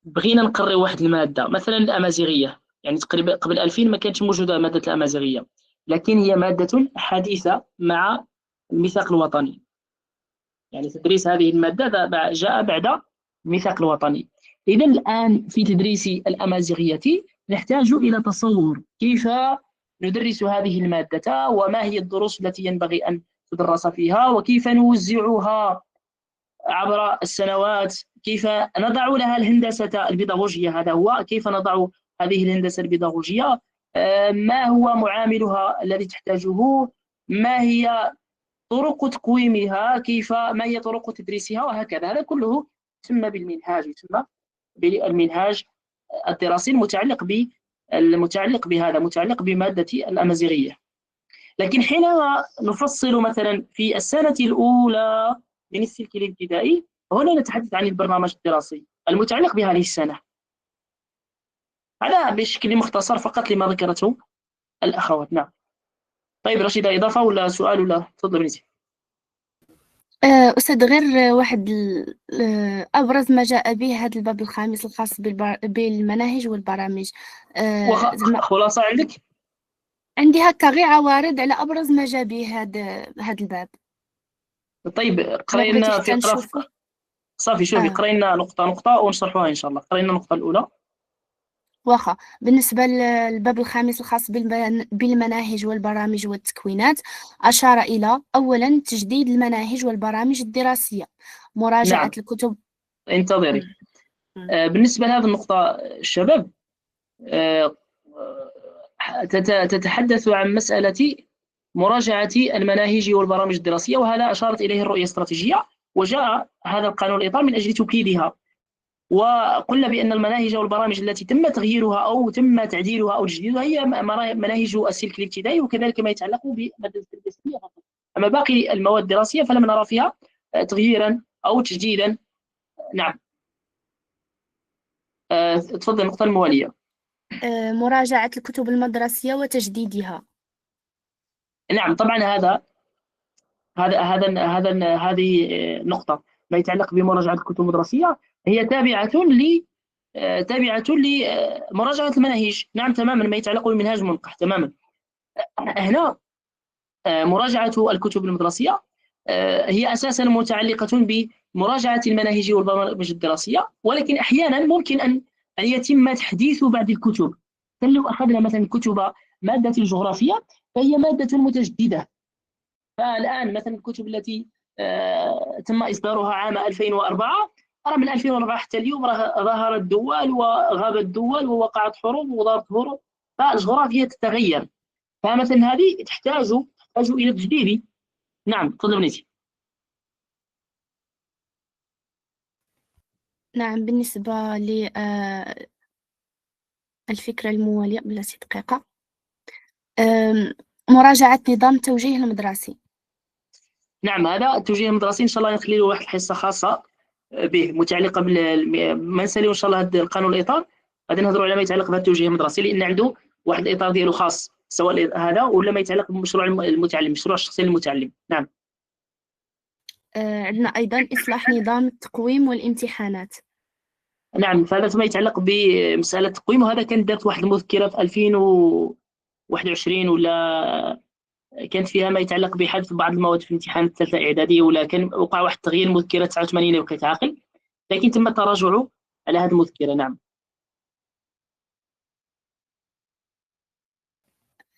بغينا نقرر واحد المادة مثلا الأمازيغية، يعني تقريبا قبل 2000 ما كانتش موجودة مادة الأمازيغية، لكن هي مادة حديثة مع الميثاق الوطني. يعني تدريس هذه المادة جاء بعد الميثاق الوطني. إذا الآن في تدريس الأمازيغية نحتاج إلى تصور كيف ندرس هذه المادة، وما هي الدروس التي ينبغي أن تدرس فيها، وكيف نوزعها عبر السنوات، كيف نضع لها الهندسة البيداغوجية. هذا هو كيف نضع هذه الهندسة البيداغوجية، ما هو معاملها الذي تحتاجه، ما هي طرق تقويمها، ما هي طرق تدريسها، وهكذا. هذا كله يسمى بالمنهاج الدراسي المتعلق بهذا، متعلق بمادة الأمازيغية. لكن حينما نفصل مثلا في السنة الأولى من السلك الابتدائي، هنا نتحدث عن البرنامج الدراسي المتعلق بهذه السنة. هذا بشكل مختصر فقط لما ذكرته الأخوات. نعم. طيب رشيدة، إضافة ولا سؤال ولا؟ تفضل بنتي. أستاذ، غير واحد أبرز ما جاء به هذا الباب الخامس الخاص بالمناهج والبرامج. خلاصة عندك؟ عندي هكا غير عوارض على أبرز ما جاء به هذا الباب. طيب قرينا في صافي. شوفي قرينا نقطة ونشرحوها إن شاء الله. قرينا النقطة الأولى. واخا بالنسبة للباب الخامس الخاص بالمناهج والبرامج والتكوينات، أشار إلى أولا تجديد المناهج والبرامج الدراسية، مراجعة نعم. الكتب. انتظري. بالنسبة لهذه النقطة الشباب، تتحدث عن مسألة مراجعة المناهج والبرامج الدراسية، وهذا أشارت إليه الرؤية الاستراتيجية، وجاء هذا القانون الإطار من أجل توكيدها. وقلنا بأن المناهج والبرامج التي تم تغييرها أو تم تعديلها أو تجديدها هي مناهج السلك الابتدائي، وكذلك ما يتعلق بمادة التربية فقط. أما باقي المواد الدراسية فلم نرى فيها تغييرا أو تجديدا. نعم. تفضل النقطة الموالية. مراجعة الكتب المدرسية وتجديدها. نعم، طبعا هذه نقطة ما يتعلق بمراجعة الكتب المدرسية، هي تابعة لمراجعة المناهج. نعم تماما، ما يتعلق بالمنهاج المنقح تماما. هنا مراجعة الكتب المدرسية هي أساسا متعلقة بمراجعة المناهج والبرامج الدراسية، ولكن أحيانا ممكن أن يتم تحديث بعض الكتب. لو أخذنا مثلا كتب مادة الجغرافيا فهي مادة متجددة. فالآن مثلا الكتب التي تم إصدارها عام 2004، أرى من 2004 حتى اليوم ظهرت دول وغابت دول ووقعت حروب وضربت حروب، فالجغرافيا تتغير. فمثلا هذه تحتاج إلى تجديد. نعم تفضل بنتي. نعم، بالنسبة للفكرة الموالية بلاتي دقيقة، مراجعة نظام التوجيه المدرسي. نعم، هذا التوجيه المدرسي إن شاء الله نخلي له واحد حصة خاصة به متعلقة ما نساليو إن شاء الله هذا القانون الإطار، غادي نهضروا على ما يتعلق بهذا التوجيه المدرسي، لأن عنده واحد الإطار ديالو خاص، سواء هذا ولا ما يتعلق بمشروع المتعلم، مشروع الشخصي للمتعلم. نعم. عندنا أيضا إصلاح نظام التقويم والامتحانات. نعم، فهذا فيما يتعلق بمسألة التقويم، وهذا كان دارت واحد المذكرة في 2021 ولا كانت فيها ما يتعلق بحذف بعض المواد في امتحان الثالثة إعدادية، ولا كان وقع واحد التغيير المذكرة 89 لو بقيت عاقل، لكن تم التراجع على هذه المذكرة. نعم.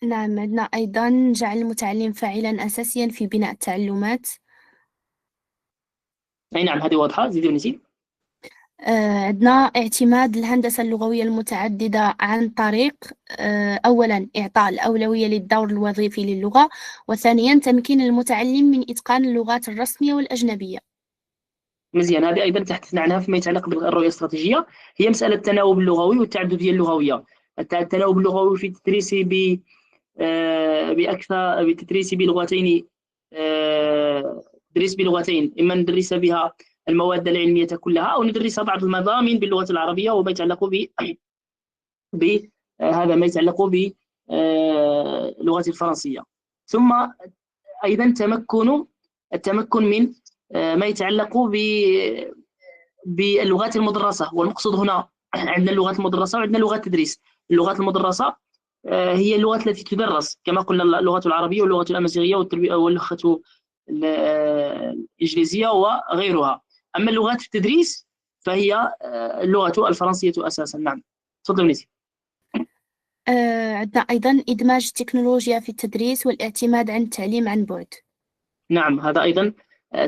نعم، عندنا أيضا جعل المتعلم فاعلا أساسيا في بناء التعلمات. أي نعم، هذه واضحة. زيدي ونزيد. عندنا اعتماد الهندسة اللغوية المتعددة عن طريق أولا إعطاء الأولوية للدور الوظيفي للغة، وثانيا تمكين المتعلم من إتقان اللغات الرسمية والأجنبية. مزيان، هذه أيضا تحدثنا عنها فيما يتعلق بالرؤية الاستراتيجية، هي مسألة التناوب اللغوي والتعددية اللغوية. التناوب اللغوي في التدريس بأكثر بتدريس بلغتين تدريس بلغتين، إما ندرس بها المواد العلمية كلها أو ندرس بعض المضامين باللغة العربية وما يتعلق هذا ما يتعلق باللغة الفرنسية. ثم أيضا التمكن من ما يتعلق باللغات المدرسة، والمقصود هنا عندنا اللغات المدرسة وعندنا لغات التدريس. اللغات المدرسة هي اللغات التي تدرس كما قلنا، اللغة العربية واللغة الأمازيغية واللغة الإنجليزية وغيرها. أما اللغات التدريس فهي اللغة الفرنسية أساسا. نعم، تفضل نيسي. عندنا أيضا إدماج التكنولوجيا في التدريس والاعتماد عن التعليم عن بعد. نعم، هذا أيضا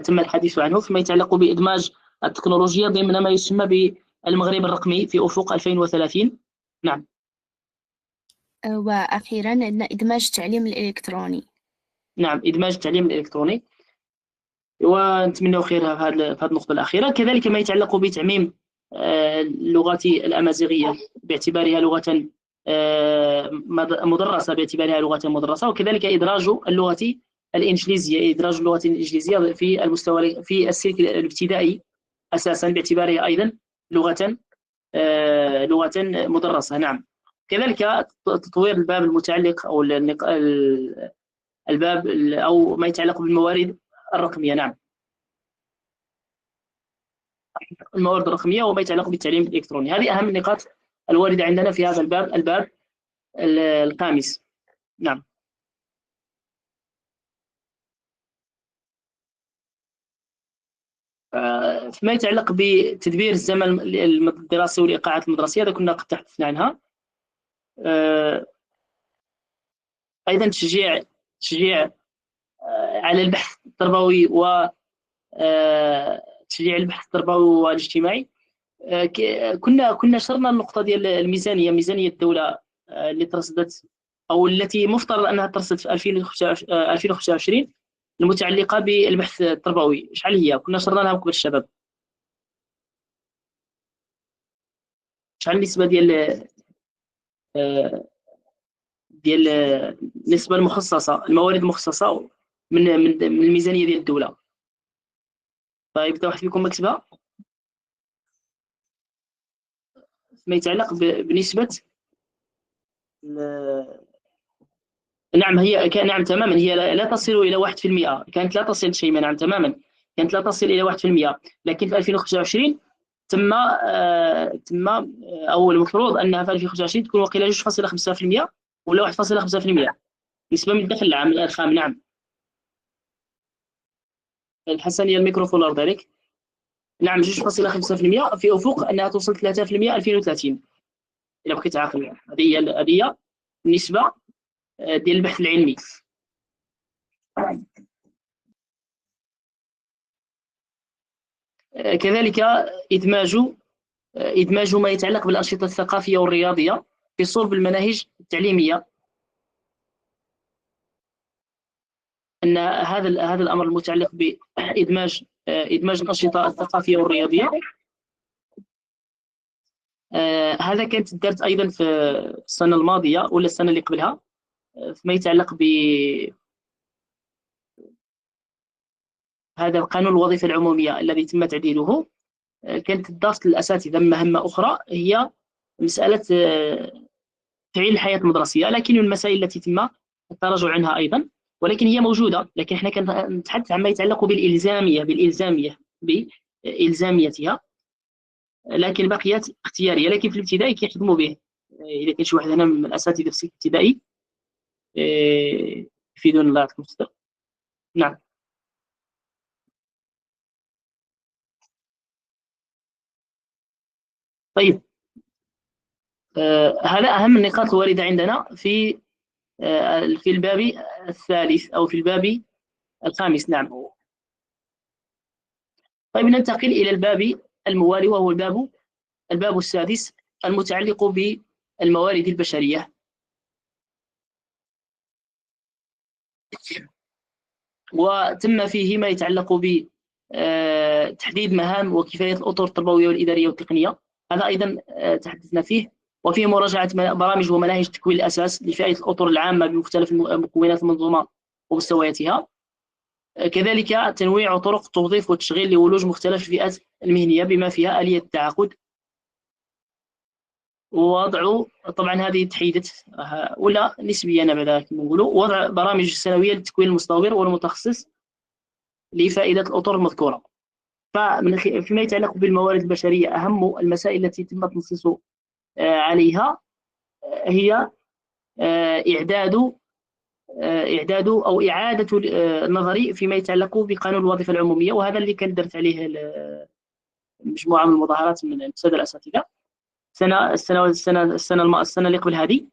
تم الحديث عنه فيما يتعلق بإدماج التكنولوجيا ضمن ما يسمى بالمغرب الرقمي في أفق 2030. نعم. وأخيرا عندنا إدماج التعليم الإلكتروني. نعم، إدماج التعليم الإلكتروني، ونتمنى خيرها في هذه النقطة الأخيرة. كذلك ما يتعلق بتعميم اللغة الأمازيغية باعتبارها لغة مدرسة، مدرسة، وكذلك إدراج اللغة الإنجليزية، في المستوى في السلك الابتدائي أساسا باعتبارها أيضا لغة مدرسة. نعم. كذلك تطوير الباب المتعلق أو الباب أو ما يتعلق بالموارد الرقمية. نعم، الموارد الرقمية وما يتعلق بالتعليم الإلكتروني. هذه أهم النقاط الواردة عندنا في هذا الباب الخامس. نعم. فيما يتعلق بتدبير الزمن الدراسي والإيقاعات المدرسية، هذا كنا قد تحدثنا عنها. أيضا تشجيع على البحث التربوي و تشجيع البحث التربوي والاجتماعي. كنا شرنا النقطة ديال ميزانية الدولة اللي ترصدت أو التي مفترض أنها ترصد في 2025 المتعلقة بالبحث التربوي. شحال هي؟ كنا شرنا لها قبل الشباب. شحال النسبة ديال النسبة المخصصة، الموارد المخصصة من الميزانية ديال الدولة؟ طيب، واحد فيكم مكتبها ما يتعلق بنسبة. نعم، نعم تماما، هي لا تصل إلى 1%. كانت لا تصل شيء. نعم تماما، كانت لا تصل إلى 1%، لكن في 2025 تم أو المفروض أنها في 2025 تكون وقيل 2.5% ولا 1.5% نسبة من الدخل العام الخام. نعم. الحسن هي الميكروفون أرض ذلك. نعم، 2.5% في أفق أنها توصل 3% 2030 إلى بقيت عاقل. هذه هي النسبة ديال البحث العلمي. كذلك إدماج ما يتعلق بالأنشطة الثقافية والرياضية في صلب المناهج التعليمية. أن هذا الأمر المتعلق بإدماج الأنشطة الثقافية والرياضية، هذا كانت دارت أيضا في السنة الماضية ولا السنة اللي قبلها فيما يتعلق هذا القانون الوظيفة العمومية الذي تم تعديله. كانت تضاف للأساتذة مهمة أخرى هي مسألة تعيين الحياة المدرسية، لكن المسائل التي تم التراجع عنها أيضا، ولكن هي موجودة. لكن احنا كنتحدث عما يتعلق بإلزاميتها، لكن بقيت اختيارية. لكن في الابتدائي كيخدموا به. إذا كان شي واحد هنا من الأساتذة في الصف الابتدائي يفيدون، الله يعطيكم الصحة. نعم. طيب، هذا أهم النقاط الواردة عندنا في الباب الثالث أو في الباب الخامس. نعم. طيب، ننتقل إلى الباب الموالي وهو الباب السادس المتعلق بالموارد البشرية. وتم فيه ما يتعلق بتحديد مهام وكفاية الأطر التربوية والإدارية والتقنية. هذا أيضا تحدثنا فيه، وفيه مراجعة برامج ومناهج تكوين الأساس لفئة الأطر العامة بمختلف مكونات المنظومة ومستوياتها. كذلك تنويع طرق التوظيف والتشغيل لولوج مختلف الفئات المهنية بما فيها آلية التعاقد، ووضع طبعا هذه تحيدت ولا نسبيا أبدا كما نقولوا، وضع برامج سنوية لتكوين المستوبر والمتخصص لفائدة الأطر المذكورة. فيما يتعلق بالموارد البشرية أهم المسائل التي تم التنصيص عليها هي إعداد أو إعادة النظر فيما يتعلق بقانون الوظيفة العمومية، وهذا اللي كانت درت عليه مجموعة من المظاهرات من السادة الأساتذة السنة اللي قبل هذه.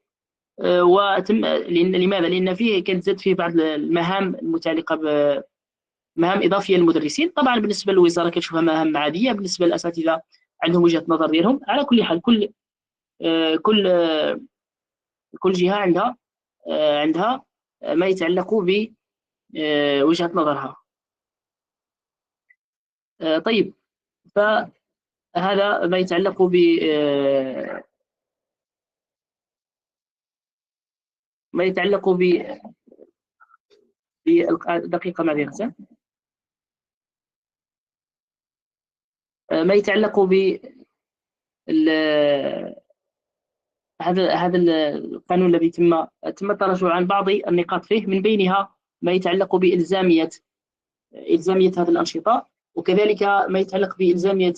وتم لماذا؟ لأن فيه كانت زاد فيه بعض المهام المتعلقة بمهام إضافية للمدرسين. طبعا بالنسبة للوزارة كتشوفها مهام عادية، بالنسبة للأساتذة عندهم وجهة نظر ديالهم. على كل حال كل جهة عندها ما يتعلق بوجهة نظرها. طيب، فهذا ما يتعلق دقيقة معذرة، ما يتعلق ب هذا القانون الذي تم التراجع عن بعض النقاط فيه، من بينها ما يتعلق بإلزامية هذه الأنشطة، وكذلك ما يتعلق بإلزامية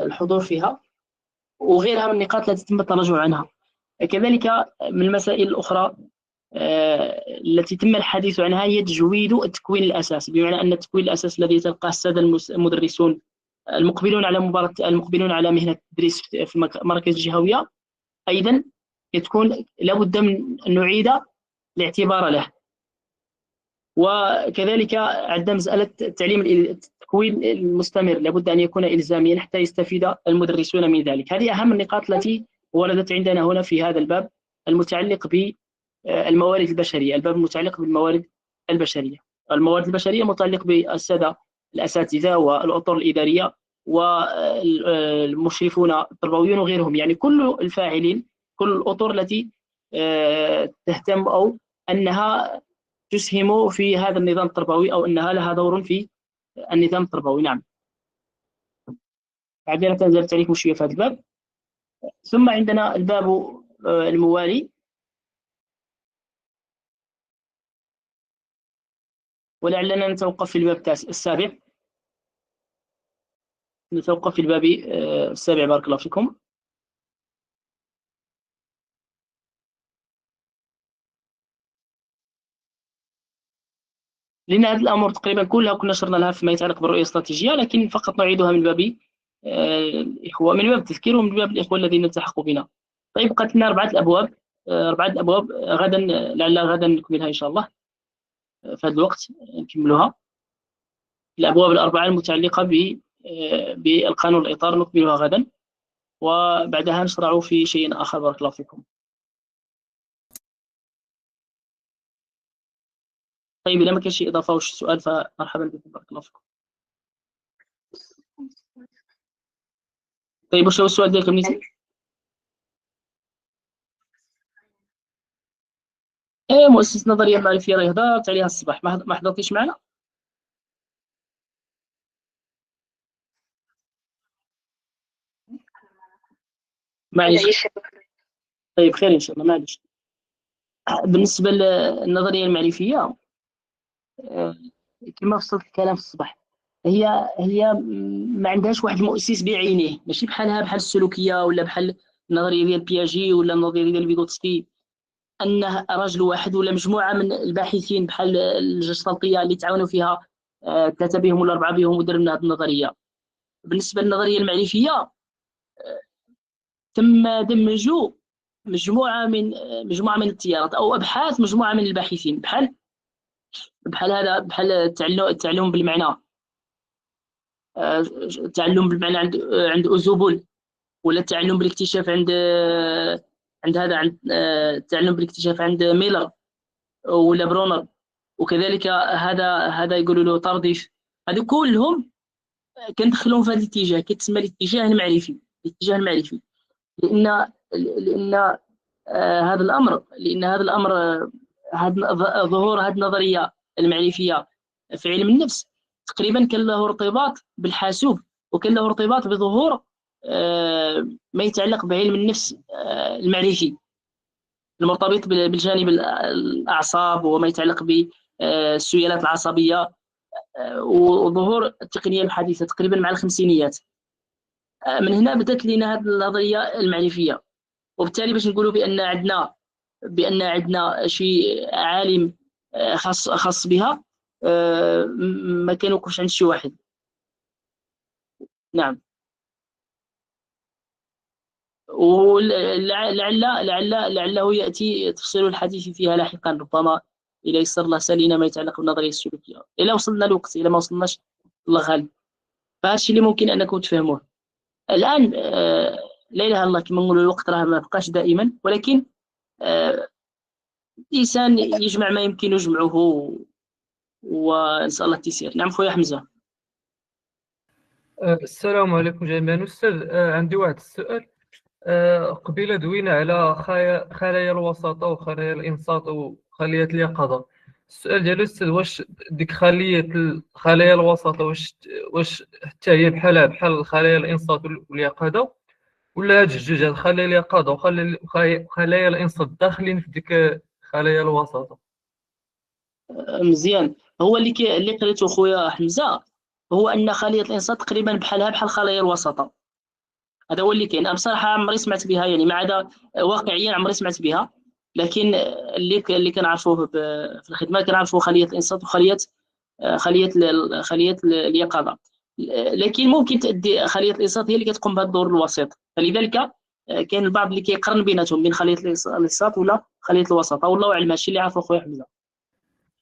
الحضور فيها، وغيرها من النقاط التي تم التراجع عنها. كذلك من المسائل الأخرى التي تم الحديث عنها هي تجويد التكوين الأساس، بمعنى أن التكوين الأساس الذي يتلقاه السادة المدرسون المقبلون على مهنة التدريس في المراكز الجهوية أيضا تكون لابد من أن نعيد الاعتبار له. وكذلك عندنا مسألة التكوين المستمر لابد أن يكون إلزاميا حتى يستفيد المدرسون من ذلك. هذه أهم النقاط التي وردت عندنا هنا في هذا الباب المتعلق بالموارد البشرية. الباب المتعلق بالموارد البشرية، الموارد البشرية متعلق بالسادة الأساتذة والأطر الإدارية والمشرفون التربويون وغيرهم، يعني كل الفاعلين، كل الأطر التي تهتم أو أنها تسهم في هذا النظام التربوي أو أنها لها دور في النظام التربوي. نعم، عندنا زادت عليكم شوية في هذا الباب. ثم عندنا الباب الموالي، ولعلنا نتوقف في الباب السابع. نتوقف في الباب السابع، بارك الله فيكم. لأن هذه الأمور تقريبا كلها كنا نشرنا لها فيما يتعلق بالرؤية الاستراتيجية، لكن فقط نعيدها من باب الإخوة، من باب التذكير ومن باب الإخوة الذين التحقوا بنا. طيب، بقت لنا 4 أبواب غدا، لعل غدا نكملها إن شاء الله في هذا الوقت، نكملها. الأبواب الأربعة المتعلقة بالقانون الإطار نكملها غدا، وبعدها نشرع في شيء آخر. بارك الله فيكم. طيب، إذا ما كان شيء إضافة أو سؤال فمرحبا بكم، بارك الله فيكم. طيب، وش هو السؤال ديالكم نيتي؟ مؤسسة نظرية معرفية راه هضرت عليها الصباح، ما حضرتيش معنا؟ معليش. طيب، خير إن شاء الله، معليش. بالنسبة للنظرية المعرفية كما فصلت الكلام في الصباح، هي ما عندهاش واحد المؤسس بعينه، ماشي بحال السلوكية ولا بحال النظرية ديال بياجي ولا النظرية ديال فيغوتسكي، أنه رجل واحد ولا مجموعة من الباحثين بحال الجسطلطية اللي تعاونوا فيها 3 بهم ولا 4 بهم ودروا لنا هذه النظرية. بالنسبة للنظرية المعرفية تم دمج مجموعة من التيارات أو أبحاث مجموعة من الباحثين، بحال التعلم بالمعنى، التعلم بالمعنى عند أوزوبول، ولا التعلم بالاكتشاف عند التعلم بالاكتشاف عند ميلر ولا برونر، وكذلك هذا يقولوا له طرديف. هذو كلهم كندخلهم في هذا الاتجاه، كيتسمى الاتجاه المعرفي. لأن هذا الأمر ظهور هذه النظرية المعرفية في علم النفس تقريبا كان له ارتباط بالحاسوب، وكان له ارتباط بظهور ما يتعلق بعلم النفس المعرفي المرتبط بالجانب الأعصاب وما يتعلق بالسيالات العصبية، وظهور التقنية الحديثة تقريبا مع الخمسينيات. من هنا بدأت لنا هذه النظرية المعرفية، وبالتالي باش نقولوا بأن عندنا شيء عالم خاص بها، ما كان يوقفش عند شي واحد. نعم. ولعله يأتي تفصيل الحديث فيها لاحقا، ربما إلى يسر الله سالينا ما يتعلق بالنظرية السلوكية إلى وصلنا الوقت، إلى ما وصلناش الله غالب. فهذا الشيء اللي ممكن أنكم تفهموه الآن. لا إله إلا الله، كما نقولوا الوقت راه ما بقاش دائما، ولكن الإنسان يجمع ما يمكن يجمعه، ونسأل الله التيسير. نعم خويا حمزة. السلام عليكم جميعا. أستاذ، عندي واحد السؤال. قبيلة دوينا على خلايا الوسط وخلايا الإنصات وخلية اليقظة. السؤال ديالي أستاذ، واش ديك خلايا الوسط واش حتى هي بحال خلايا الإنصات واليقظة، ولا هاد الجوج، هاد خلايا اليقظة وخلايا الإنصات داخلين في ديك خلايا الوسط؟ مزيان. هو اللي قريته خويا حمزة هو أن خلية الإنصات تقريبا بحال خلايا الوسطة. هذا هو اللي كاين. بصراحة عمري سمعت بها، يعني ما عدا واقعيا عمري سمعت بها، لكن اللي كنعرفوه في الخدمة كنعرفوا خلية الإنصات وخلية خلية اليقظة. لكن ممكن تأدي خلية الإنصات هي اللي كتقوم بهذا الدور الوسيط، فلذلك كاين البعض اللي كيقرن بيناتهم، بين خلية الإنصات ولا خلية الوسطة، والله أعلم. هادشي اللي عارفه خويا حمزة.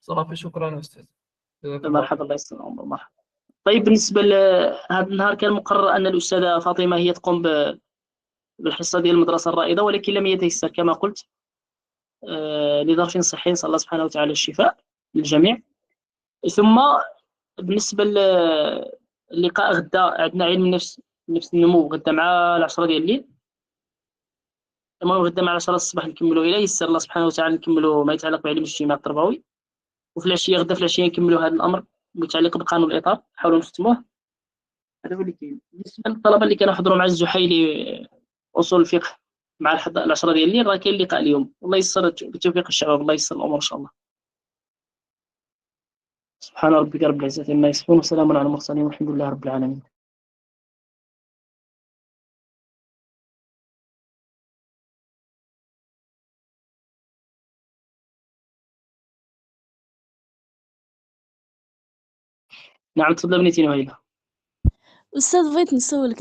صافي، شكرا أستاذ. مرحبا، الله يسلمك. مرحبا. طيب، بالنسبة لهذا النهار كان مقرر أن الأستاذة فاطمة هي تقوم بالحصة ديال المدرسة الرائدة، ولكن لم يتيسر كما قلت لظرف صحي. نسأل الله سبحانه وتعالى الشفاء للجميع. ثم بالنسبة للقاء غدا، عندنا علم نفس النمو غدا مع 10 ديال الليل. المهم غدا مع 10 الصباح نكملوا إلى يسر الله سبحانه وتعالى، نكملوا ما يتعلق بعلم الاجتماع التربوي. وفي العشية غدا في العشية نكملوا هذا الأمر متعلق بقانون الإطار، نحاولوا نختموه. هذا هو اللي كاين. بالنسبة للطلبة اللي كانوا يحضروا مع الزحيلي أصول الفقه مع 10 ديال الليل، راه كاين لقاء اليوم. الله يسر بتوفيق الشباب، الله يسر الأمور إن شاء الله. سبحان ربك رب العزة عما يصفون، وسلام على المرسلين، والحمد لله رب العالمين. نعم، تفضل بنيتي نهيلة. أستاذ بغيت نسولك